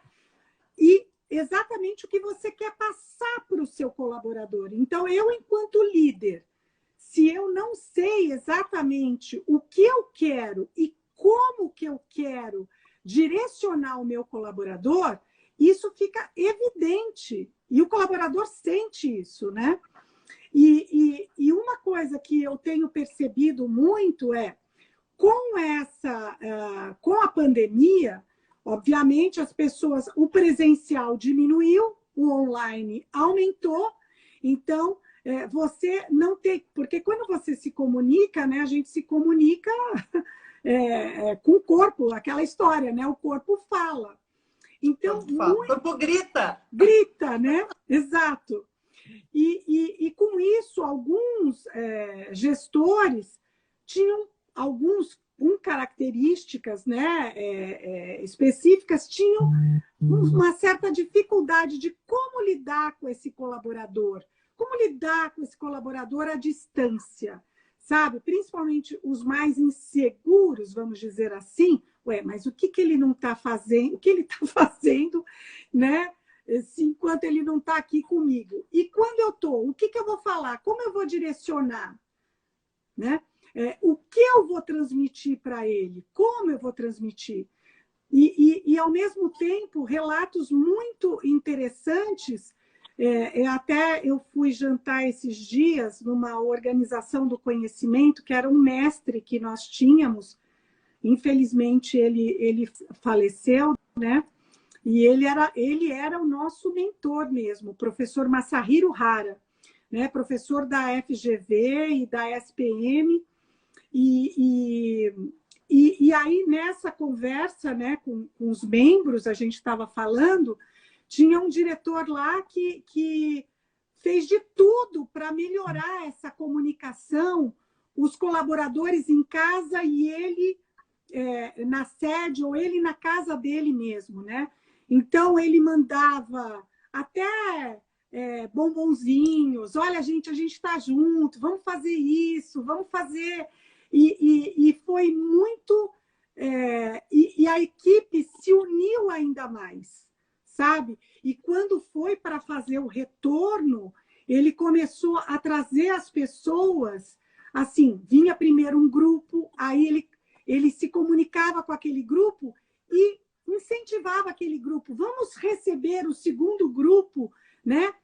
e exatamente o que você quer passar para o seu colaborador. Então, eu, enquanto líder, se eu não sei exatamente o que eu quero e como que eu quero direcionar o meu colaborador, isso fica evidente. E o colaborador sente isso, né? E uma coisa que eu tenho percebido muito é, com a pandemia, obviamente as pessoas, o presencial diminuiu, o online aumentou, então você não tem, porque quando você se comunica, né, a gente se comunica com o corpo, aquela história, né? O corpo fala. Então, o corpo grita. Grita, né? Exato. E com isso, alguns gestores tinham com características, né, específicas, tinham uma certa dificuldade de como lidar com esse colaborador, à distância, sabe? Principalmente os mais inseguros, vamos dizer assim. Mas o que ele não está fazendo? O que ele está fazendo, né? Enquanto ele não está aqui comigo. E quando eu estou, o que eu vou falar? Como eu vou direcionar? Né? O que eu vou transmitir para ele? Como eu vou transmitir? E, ao mesmo tempo, relatos muito interessantes. Até eu fui jantar esses dias numa organização do conhecimento, que era um mestre que nós tínhamos. Infelizmente, ele faleceu, né? E ele era o nosso mentor mesmo, o professor Masahiro Hara, né? Professor da FGV e da SPM. E aí, nessa conversa, né, com os membros, a gente estava falando, tinha um diretor lá que fez de tudo para melhorar essa comunicação, os colaboradores em casa e ele na sede, ou ele na casa dele mesmo, né? Então, ele mandava até bombonzinhos. Olha, gente, a gente está junto, vamos fazer isso, vamos fazer. E foi muito. E a equipe se uniu ainda mais, sabe? E quando foi para fazer o retorno, ele começou a trazer as pessoas. Assim, vinha primeiro um grupo, aí ele se comunicava com aquele grupo e incentivava aquele grupo. Vamos receber o segundo grupo, né?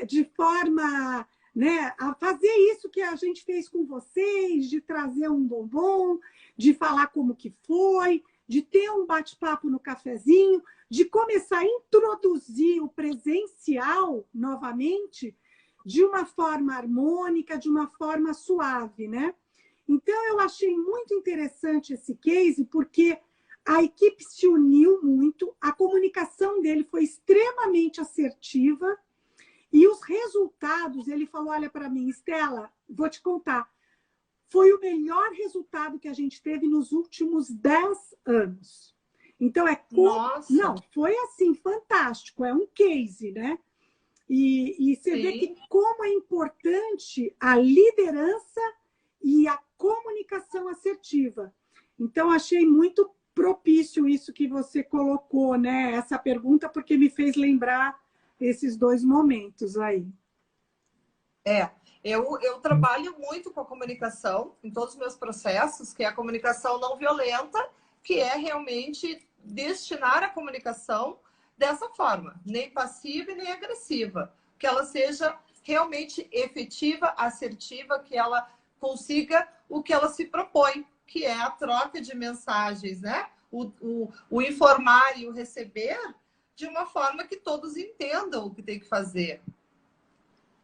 De forma, né, a fazer isso que a gente fez com vocês, de trazer um bombom, de falar como que foi, de ter um bate-papo no cafezinho, de começar a introduzir o presencial novamente de uma forma harmônica, de uma forma suave, né? Então, eu achei muito interessante esse case, porque a equipe se uniu muito, a comunicação dele foi extremamente assertiva, e os resultados, ele falou, olha para mim, Estela, vou te contar, foi o melhor resultado que a gente teve nos últimos 10 anos. Então, Nossa. Não, foi assim, fantástico, é um case, né? E você Sim. vê que como é importante a liderança e a comunicação assertiva. Então, achei muito propício isso que você colocou, né? Essa pergunta, porque me fez lembrar esses dois momentos aí. Eu trabalho muito com a comunicação em todos os meus processos, que é a comunicação não violenta, que é realmente destinar a comunicação dessa forma, nem passiva e nem agressiva, que ela seja realmente efetiva, assertiva, que ela consiga o que ela se propõe, que é a troca de mensagens, né? O informar e o receber de uma forma que todos entendam o que tem que fazer.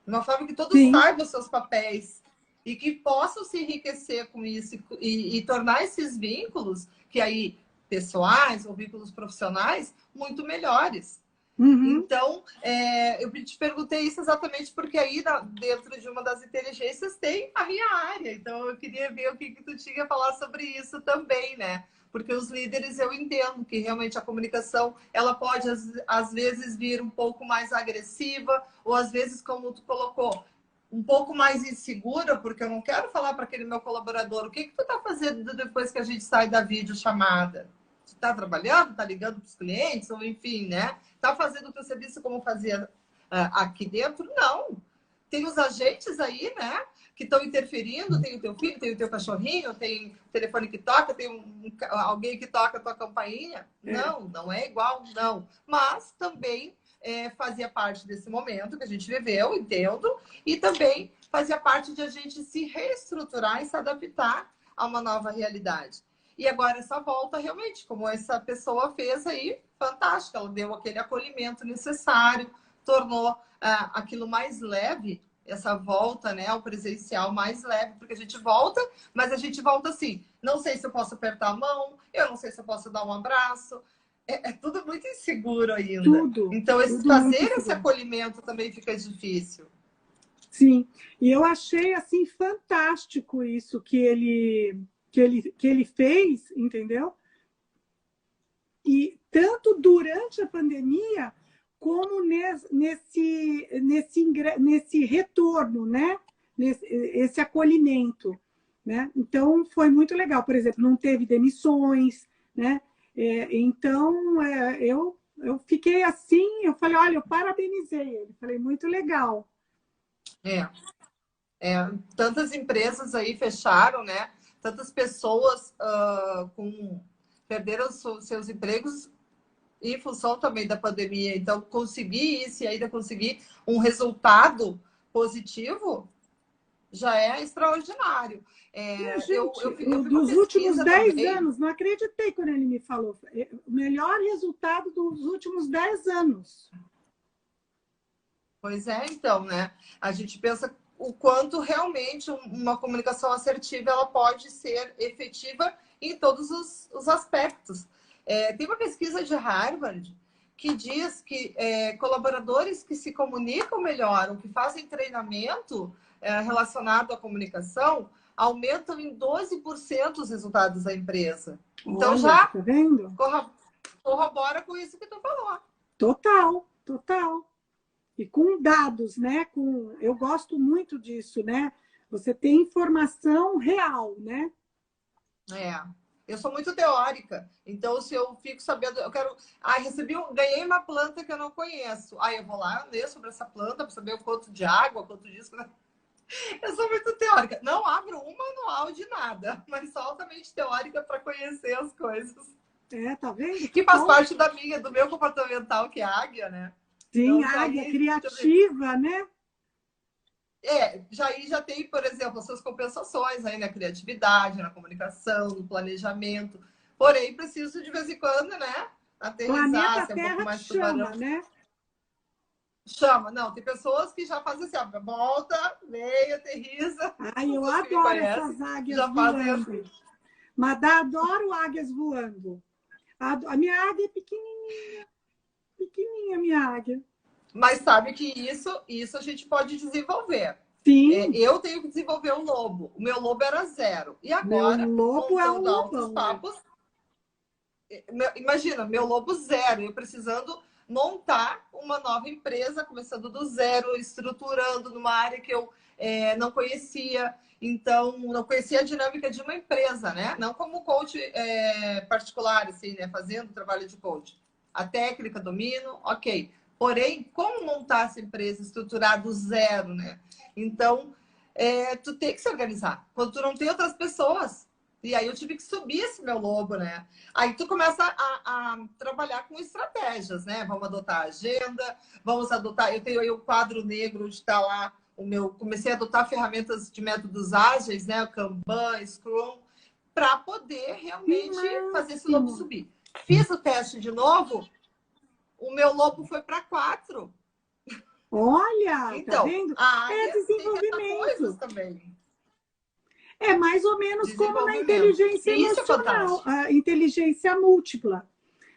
De uma forma que todos saibam os seus papéis e que possam se enriquecer com isso e tornar esses vínculos, que aí pessoais ou vínculos profissionais, muito melhores. Uhum. Então, eu te perguntei isso exatamente porque aí dentro de uma das inteligências tem a minha área. Então, eu queria ver o que tu tinha a falar sobre isso também, né? Porque os líderes, eu entendo que realmente a comunicação, ela pode, às vezes, vir um pouco mais agressiva, ou às vezes, como tu colocou, um pouco mais insegura, porque eu não quero falar para aquele meu colaborador o que tu está fazendo depois que a gente sai da videochamada. Tu está trabalhando, está ligando para os clientes, ou enfim, né? Está fazendo o teu serviço como fazia aqui dentro? Não. Tem os agentes aí, né? Que estão interferindo, tem o teu filho, tem o teu cachorrinho, tem o telefone que toca, tem alguém que toca a tua campainha. Não, não é igual, não. Mas também fazia parte desse momento que a gente viveu, entendo, e também fazia parte de a gente se reestruturar e se adaptar a uma nova realidade. E agora essa volta, realmente, como essa pessoa fez aí, fantástica. Ela deu aquele acolhimento necessário, tornou aquilo mais leve, essa volta, né, ao presencial mais leve, porque a gente volta, mas a gente volta assim, não sei se eu posso apertar a mão, eu não sei se eu posso dar um abraço, é tudo muito inseguro ainda. Tudo. Então, fazer esse acolhimento também fica difícil. Sim, e eu achei, assim, fantástico isso que ele fez, entendeu? E tanto durante a pandemia, como nesse retorno, né? Esse acolhimento, né? Então, foi muito legal. Por exemplo, não teve demissões, né? Então, eu fiquei assim, eu falei, olha, eu parabenizei ele. Falei, muito legal. Tantas empresas aí fecharam, né? Tantas pessoas perderam seus empregos em função também da pandemia. Então, conseguir isso e ainda conseguir um resultado positivo já é extraordinário. Gente, dos últimos 10 anos, não acreditei quando ele me falou. O melhor resultado dos últimos 10 anos. Pois é, então, né? A gente pensa o quanto realmente uma comunicação assertiva ela pode ser efetiva em todos os aspectos. Tem uma pesquisa de Harvard que diz que colaboradores que se comunicam melhor, ou que fazem treinamento relacionado à comunicação, aumentam em 12% os resultados da empresa. Então, olha, já tá vendo? corrobora com isso que tu falou. Total, total. E com dados, né? Eu gosto muito disso, né? Você tem informação real, né? É. Eu sou muito teórica, então se eu fico sabendo, eu quero. Ah, ganhei uma planta que eu não conheço. Aí eu vou lá ler sobre essa planta para saber o quanto de água, quanto disso. Eu sou muito teórica. Não abro um manual de nada, mas sou altamente teórica para conhecer as coisas. É, tá vendo? Que faz parte do meu comportamental, que é a águia, né? Sim, Então, a já águia aí, criativa, né? já tem, por exemplo, as suas compensações aí na criatividade, na comunicação, no planejamento. Porém, preciso de vez em quando, né? Aterrissar, Planeta ser um pouco Terra te mais chama, tubarão. né? Chama, não, tem pessoas que já fazem assim, ó, volta, vem, aterrissa. Ai, eu Pessoas que me adoro conhecem essas águias já fazem voando. assim. Madá, adoro águias voando. A minha águia é pequenininha, minha águia. Mas sabe que isso a gente pode desenvolver. Sim, Eu tenho que desenvolver um lobo. O meu lobo era 0. E meu agora, lobo é um montando altos lobão, né? papos, imagina, meu lobo 0, eu precisando montar uma nova empresa, começando do zero, estruturando numa área que eu não conhecia. Então, não conhecia a dinâmica de uma empresa, né? Não como coach particular, assim, né? Fazendo trabalho de coach. A técnica, domino, ok. Porém, como montar essa empresa, estruturar do zero, né? Então, tu tem que se organizar. Quando tu não tem outras pessoas. E aí eu tive que subir esse meu lobo, né? Aí tu começa a trabalhar com estratégias, né? Vamos adotar a agenda, vamos adotar. Eu tenho aí o quadro negro onde está lá o meu. Comecei a adotar ferramentas de métodos ágeis, né? O Kanban, Scrum, para poder Que realmente fazer esse lobo máximo! subir. Fiz o teste de novo, o meu lobo foi para 4. Olha, tá Então, vendo? a É águia tem coisas desenvolvimento. também. É mais ou menos como na Desenvolvimento. inteligência E isso é emocional, fantástico. a inteligência múltipla.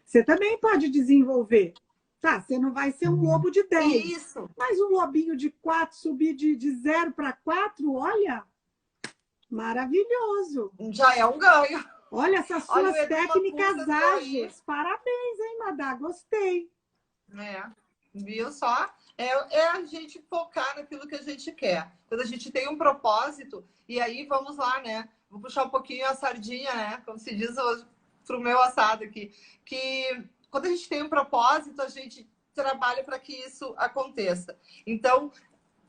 Você também pode desenvolver. Tá, você não vai ser um lobo de 10, Isso. mas um lobinho de 4 subir de 0 para 4, olha, maravilhoso. Já é um ganho. Olha essas Olha, o suas Edu Mancuso técnicas entrou aí. ágeis. Parabéns, hein, Madá? Gostei. Viu só? A gente focar naquilo que a gente quer. Quando a gente tem um propósito, e aí vamos lá, né? Vou puxar um pouquinho a sardinha, né? Como se diz hoje, pro meu assado aqui. Que quando a gente tem um propósito, a gente trabalha para que isso aconteça. Então,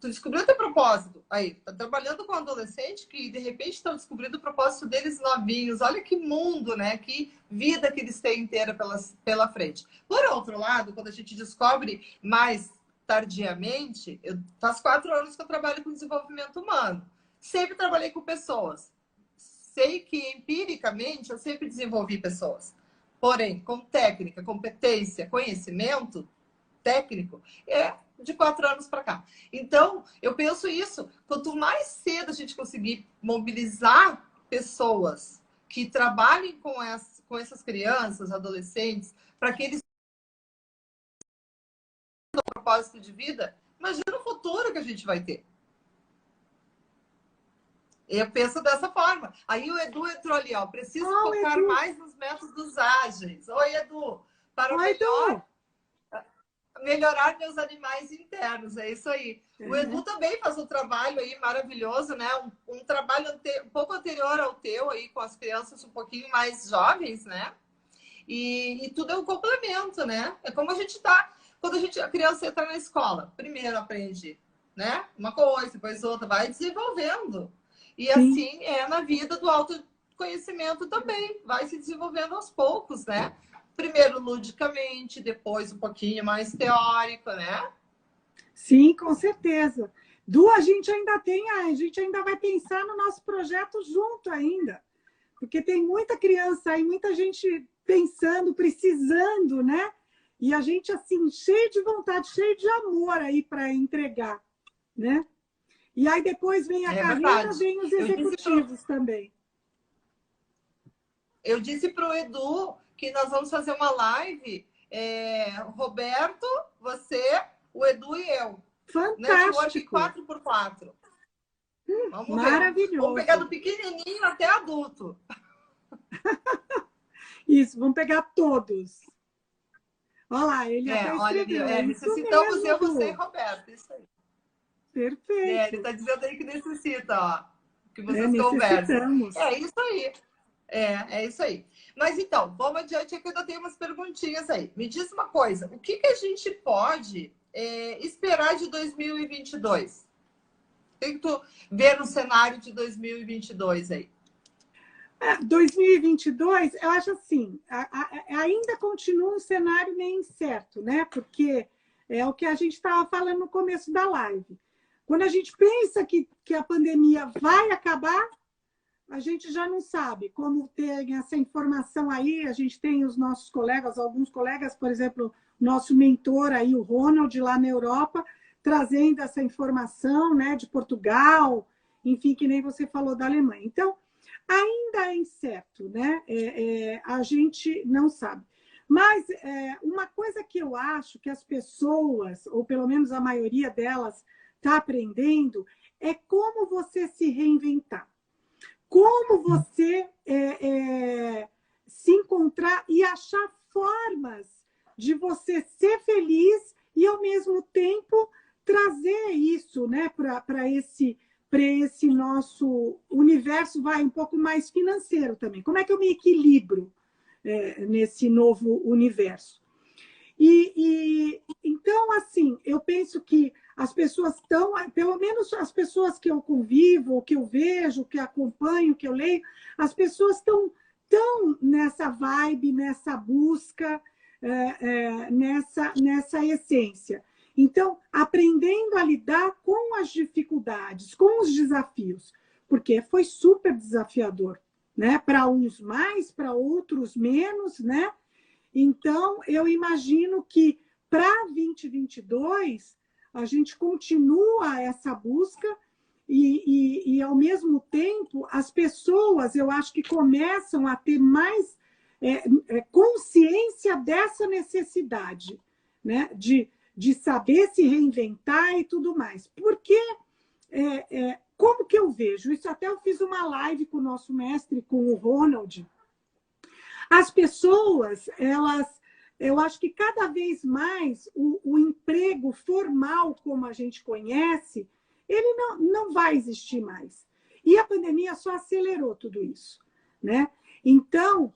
tu descobriu teu propósito. Aí, tá trabalhando com adolescente que de repente estão descobrindo o propósito deles novinhos. Olha que mundo, né? Que vida que eles têm inteira pela frente. Por outro lado, quando a gente descobre mais tardiamente, faz 4 anos que eu trabalho com desenvolvimento humano. Sempre trabalhei com pessoas. Sei que empiricamente eu sempre desenvolvi pessoas. Porém, com técnica, competência, conhecimento técnico, de 4 anos para cá. Então, eu penso isso. Quanto mais cedo a gente conseguir mobilizar pessoas que trabalhem com essas crianças, adolescentes, para que eles tenham um propósito de vida, imagina o futuro que a gente vai ter. Eu penso dessa forma. Aí o Edu entrou ali, ó. Preciso focar Edu. mais nos métodos ágeis. Oi, Edu. Para o Oi, melhor Edu. melhorar meus animais internos, é isso aí. O Edu também faz um trabalho aí maravilhoso, né? Um trabalho um pouco anterior ao teu aí, com as crianças um pouquinho mais jovens, né? E tudo é um complemento, né? É como a gente tá, quando a criança entra na escola, primeiro aprende, né? Uma coisa, depois outra, vai desenvolvendo. E Sim. assim é na vida do autoconhecimento também, vai se desenvolvendo aos poucos, né? Primeiro ludicamente, depois um pouquinho mais teórico, né? Sim, com certeza. A gente ainda vai pensar no nosso projeto junto ainda, porque tem muita criança aí, muita gente pensando, precisando, né? E a gente, assim, cheio de vontade, cheio de amor aí para entregar, né? E aí depois vem a carreira, Verdade. vem os executivos também. Eu disse para o Edu que nós vamos fazer uma live, Roberto, você, o Edu e eu. Fantástico. Network 4x4. Vamos maravilhoso. ver. Vamos pegar do pequenininho até adulto. Isso, vamos pegar todos. Olha lá, ele É, até olha ali, escreveu. É isso necessitamos mesmo, eu, você e Ru. Roberto, isso aí. É, ele Perfeito. está dizendo aí que necessita, ó, que É, vocês conversem. necessitamos. É isso aí. É isso aí. Mas então, vamos adiante, é que eu ainda tenho umas perguntinhas aí. Me diz uma coisa, o que a gente pode esperar de 2022? O que tu vê no cenário de 2022 aí? 2022, eu acho assim, ainda continua um cenário meio incerto, né? Porque é o que a gente estava falando no começo da live. Quando a gente pensa que a pandemia vai acabar, a gente já não sabe como ter essa informação aí. A gente tem os nossos colegas, alguns colegas, por exemplo, nosso mentor aí, o Ronald, lá na Europa, trazendo essa informação, né, de Portugal, enfim, que nem você falou da Alemanha. Então, ainda é incerto, né? A gente não sabe. Mas uma coisa que eu acho que as pessoas, ou pelo menos a maioria delas, está aprendendo é como você se reinventar. Como você se encontrar e achar formas de você ser feliz e, ao mesmo tempo, trazer isso, né, para esse nosso universo, vai um pouco mais financeiro também. Como é que eu me equilibro nesse novo universo? Então, assim, eu penso que as pessoas estão, pelo menos as pessoas que eu convivo, que eu vejo, que acompanho, que eu leio, as pessoas estão nessa vibe, nessa busca, nessa essência. Então, aprendendo a lidar com as dificuldades, com os desafios, porque foi super desafiador, né? Para uns mais, para outros menos, né? Então, eu imagino que para 2022 a gente continua essa busca ao mesmo tempo, as pessoas, eu acho que começam a ter mais consciência dessa necessidade, né? De saber se reinventar e tudo mais. Porque, como que eu vejo? Isso até eu fiz uma live com o nosso mestre, com o Ronald. As pessoas, eu acho que cada vez mais o emprego formal, como a gente conhece, ele não vai existir mais. E a pandemia só acelerou tudo isso, né? Então,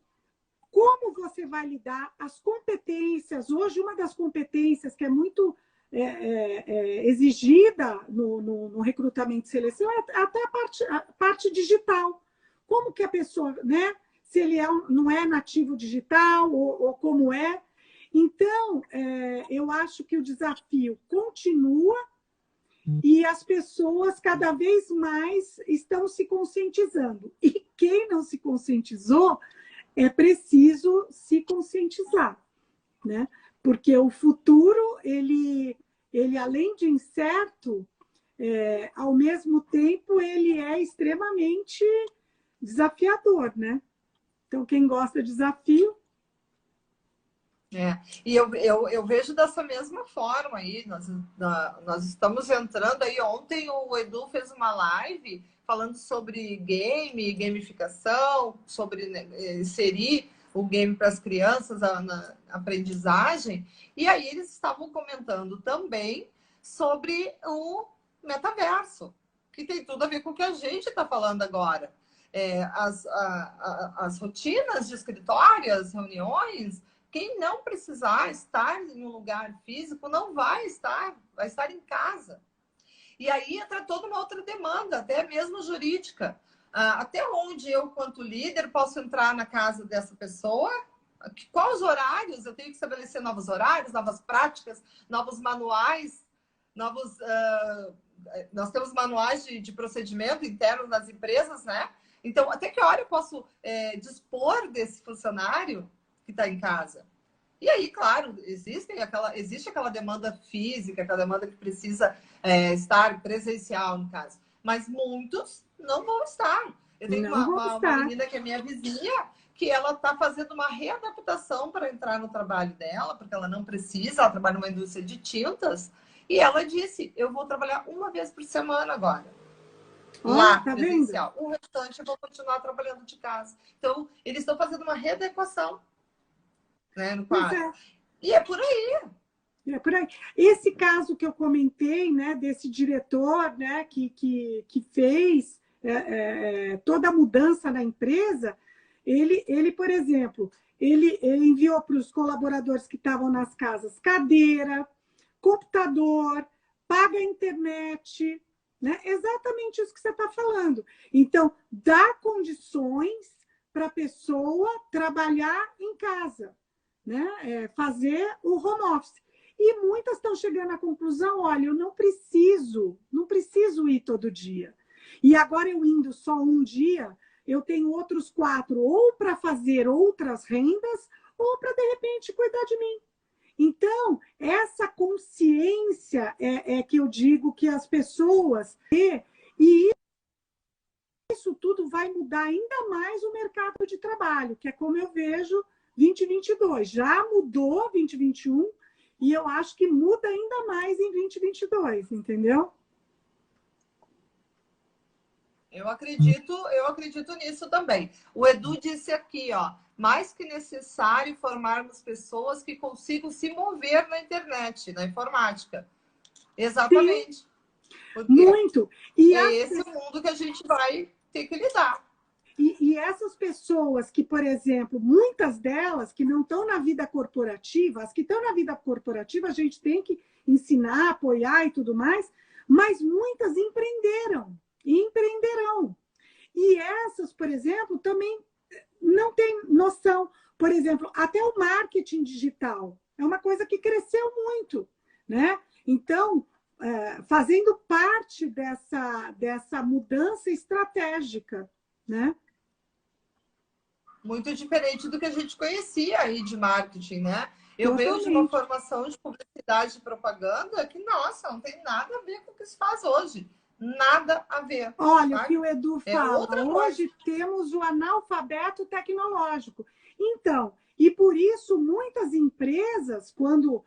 como você vai lidar as competências? Hoje, uma das competências que é muito exigida no recrutamento e seleção é até a parte digital. Como que a pessoa, né? Se ele não é nativo digital ou como é. Então, eu acho que o desafio continua e as pessoas cada vez mais estão se conscientizando. E quem não se conscientizou, é preciso se conscientizar, né? Porque o futuro, ele além de incerto, ao mesmo tempo, ele é extremamente desafiador, né? Então, quem gosta de desafio... E eu vejo dessa mesma forma aí. Nós estamos entrando aí. Ontem o Edu fez uma live falando sobre gamificação, sobre inserir o game para as crianças na aprendizagem. E aí eles estavam comentando também sobre o metaverso, que tem tudo a ver com o que a gente está falando agora. As rotinas de escritório, as reuniões, quem não precisar estar em um lugar físico não vai estar em casa. E aí entra toda uma outra demanda, até mesmo jurídica. Até onde eu, quanto líder, posso entrar na casa dessa pessoa? Quais os horários? Eu tenho que estabelecer novos horários, novas práticas, novos manuais, nós temos manuais de procedimento interno nas empresas, né? Então, até que hora eu posso dispor desse funcionário que está em casa? E aí, claro, existe aquela demanda física, aquela demanda que precisa estar presencial, no caso. Mas muitos não vão estar. Eu tenho uma menina que é minha vizinha, que ela está fazendo uma readaptação para entrar no trabalho dela, porque ela não precisa, ela trabalha numa indústria de tintas, e ela disse, eu vou trabalhar uma vez por semana agora. Lá, tá presencial. vendo? O restante eu vou continuar trabalhando de casa. Então, eles estão fazendo uma readequação, né, no quadro. E é por aí. É por aí. Esse caso que eu comentei, né, desse diretor, né, que fez toda a mudança na empresa, por exemplo, ele enviou para os colaboradores que estavam nas casas cadeira, computador, paga a internet, né? Exatamente isso que você está falando. Então, dá condições para a pessoa trabalhar em casa, né? Fazer o home office. E muitas estão chegando à conclusão, olha, eu não preciso ir todo dia. E agora eu indo só um dia, eu tenho outros 4, ou para fazer outras rendas, ou para, de repente, cuidar de mim. Então, essa consciência é que eu digo que as pessoas têm, e isso tudo vai mudar ainda mais o mercado de trabalho, que é como eu vejo 2022. Já mudou 2021 e eu acho que muda ainda mais em 2022, entendeu? Eu acredito nisso também. O Edu disse aqui, ó, mais que necessário formarmos pessoas que consigam se mover na internet, na informática. Exatamente. Muito. E é esse o mundo que a gente vai ter que lidar. E essas pessoas que, por exemplo, muitas delas que não estão na vida corporativa, as que estão na vida corporativa, a gente tem que ensinar, apoiar e tudo mais, mas muitas empreenderam e empreenderão. E essas, por exemplo, também não têm noção. Por exemplo, até o marketing digital é uma coisa que cresceu muito, né? Então, fazendo parte dessa mudança estratégica, né? Muito diferente do que a gente conhecia aí de marketing, né? Eu venho de uma formação de publicidade e propaganda que, nossa, não tem nada a ver com o que se faz hoje. Nada a ver. Olha, o que o Edu fala, hoje temos o analfabeto tecnológico. Então, e por isso muitas empresas, quando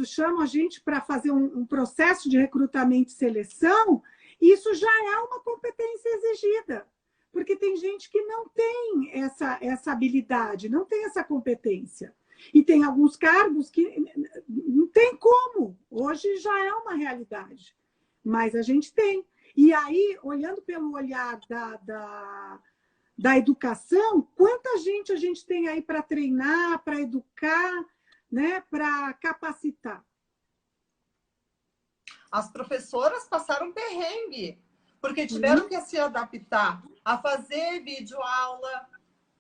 chamam a gente para fazer um processo de recrutamento e seleção, isso já é uma competência exigida. Porque tem gente que não tem essa habilidade, não tem essa competência. E tem alguns cargos que não tem como. Hoje já é uma realidade. Mas a gente tem. E aí, olhando pelo olhar da educação, quanta gente a gente tem aí para treinar, para educar, né, para capacitar? As professoras passaram perrengue, porque tiveram que se adaptar a fazer videoaula,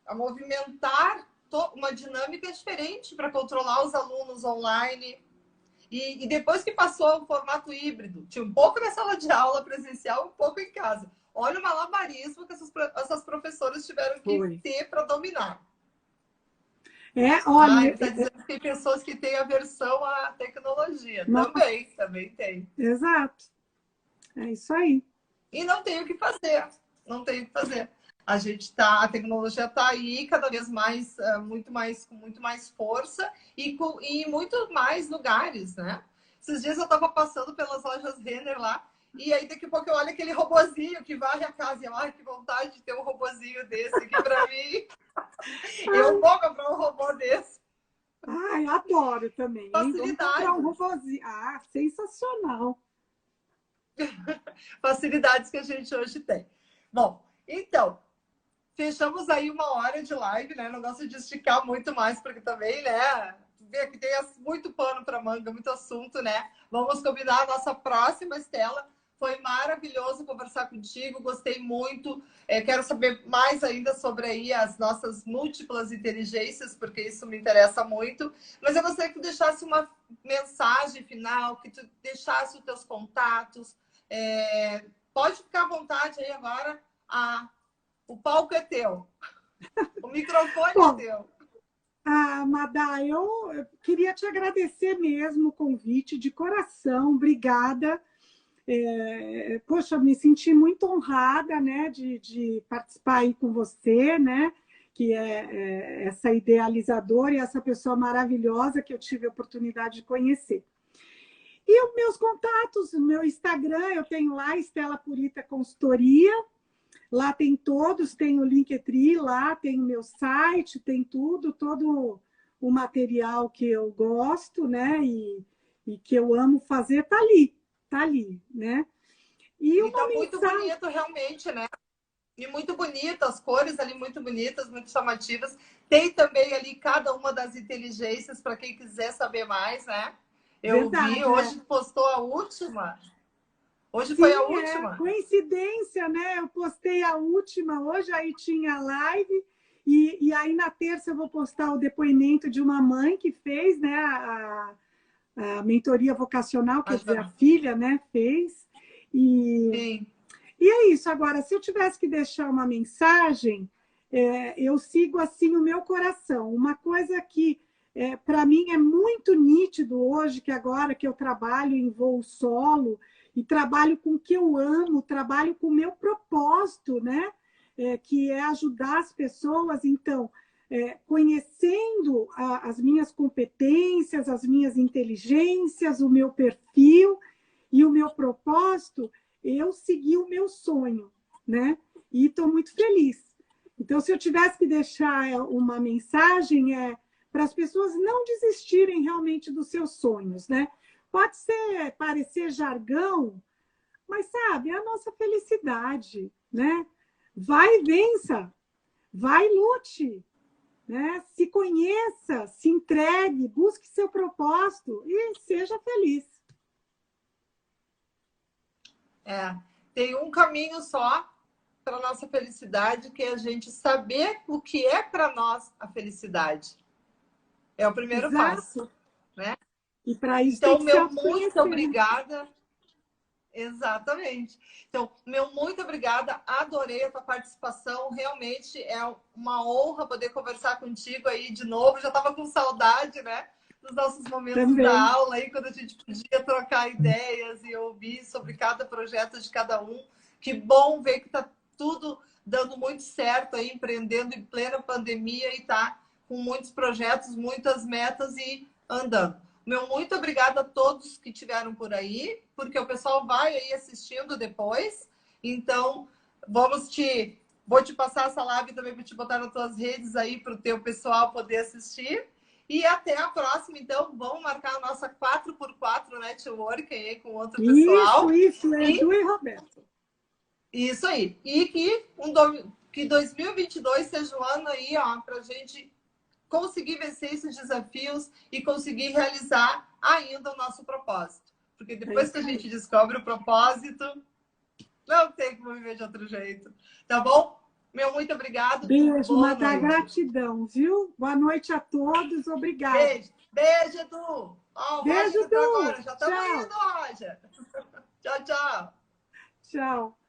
a movimentar uma dinâmica diferente para controlar os alunos online. E depois que passou o formato híbrido, tinha um pouco na sala de aula presencial, um pouco em casa. Olha o malabarismo que essas professoras tiveram que ter para dominar. Olha, está dizendo que tem pessoas que têm aversão à tecnologia. Também tem. Exato. É isso aí. E não tem o que fazer. Não tem o que fazer. A tecnologia está aí cada vez mais, com muito mais força e em muito mais lugares, né? Esses dias eu estava passando pelas lojas Renner lá e aí daqui a pouco eu olho aquele robozinho que varre a casa e eu, ai, que vontade de ter um robozinho desse aqui para mim. Eu vou comprar um robô desse. Ai, adoro também. Facilidade. Um robozinho. Sensacional. Facilidades que a gente hoje tem. Bom, então, fechamos aí 1 hora de live, né? Não gosto de esticar muito mais, porque também, né? Vê que tem muito pano para manga, muito assunto, né? Vamos combinar a nossa próxima, Estela. Foi maravilhoso conversar contigo, gostei muito. Quero saber mais ainda sobre aí as nossas múltiplas inteligências, porque isso me interessa muito. Mas eu gostaria que tu deixasse uma mensagem final, que tu deixasse os teus contatos. Pode ficar à vontade aí agora. O palco é teu. O microfone é teu. Madá, eu queria te agradecer mesmo o convite, de coração. Obrigada. Poxa, me senti muito honrada, né, de participar aí com você, né, que é essa idealizadora e essa pessoa maravilhosa que eu tive a oportunidade de conhecer. E os meus contatos, o meu Instagram, eu tenho lá, Estela Purita Consultoria. Lá tem todos, tem o Linktree, lá tem o meu site, tem tudo, todo o material que eu gosto, né? E que eu amo fazer, tá ali, né? E E uma tá muito mensagem. bonito, realmente, né? E muito bonito, as cores ali muito bonitas, muito chamativas. Tem também ali cada uma das inteligências para quem quiser saber mais, né? Eu vi, Verdade, é. hoje postou a última. Hoje foi a Sim, é última. coincidência, né? Eu postei a última hoje, aí tinha live, e aí na terça eu vou postar o depoimento de uma mãe que fez, né, a mentoria vocacional, quer dizer, a filha, né, fez. E, Sim. e é isso. Agora, se eu tivesse que deixar uma mensagem, eu sigo assim o meu coração. Uma coisa que para mim é muito nítido hoje, que agora que eu trabalho em voo solo e trabalho com o que eu amo, trabalho com o meu propósito, né? Que é ajudar as pessoas. Então, conhecendo as minhas competências, as minhas inteligências, o meu perfil e o meu propósito, eu segui o meu sonho, né? E estou muito feliz. Então, se eu tivesse que deixar uma mensagem, para as pessoas não desistirem realmente dos seus sonhos, né? Pode ser parecer jargão, mas sabe, é a nossa felicidade, né? Vai e vença, vai e lute, né? Se conheça, se entregue, busque seu propósito e seja feliz. É. Tem um caminho só para nossa felicidade, que é a gente saber o que é para nós a felicidade. É o primeiro passo, Exato. né? E para isso tem Então, que se meu muito autoconhecer, né? obrigada. Exatamente. Então, meu muito obrigada. Adorei a tua participação. Realmente é uma honra poder conversar contigo aí de novo. Já estava com saudade, né? Dos nossos momentos da Também. aula aí, quando a gente podia trocar ideias e ouvir sobre cada projeto de cada um. Que bom ver que está tudo dando muito certo aí, empreendendo em plena pandemia e tá com muitos projetos, muitas metas e andando. Meu muito obrigada a todos que estiveram por aí, porque o pessoal vai aí assistindo depois. Então, vou te passar essa live também para te botar nas tuas redes aí para o teu pessoal poder assistir. E até a próxima, então, vamos marcar a nossa 4x4 network aí com outro pessoal. Isso, Edu e Roberto. Isso aí. E que 2022 seja um ano aí, ó, para a gente conseguir vencer esses desafios e conseguir realizar ainda o nosso propósito. Porque depois que a gente descobre o propósito, não tem como viver de outro jeito. Tá bom? Meu muito obrigado. Beijo, Boa Madá, noite. gratidão, viu? Boa noite a todos, obrigada. Beijo. Beijo, Edu. Ó, o Beijo, Roger entrou Edu. agora. Já estamos Tchau. indo, Roger. Tchau, tchau. Tchau.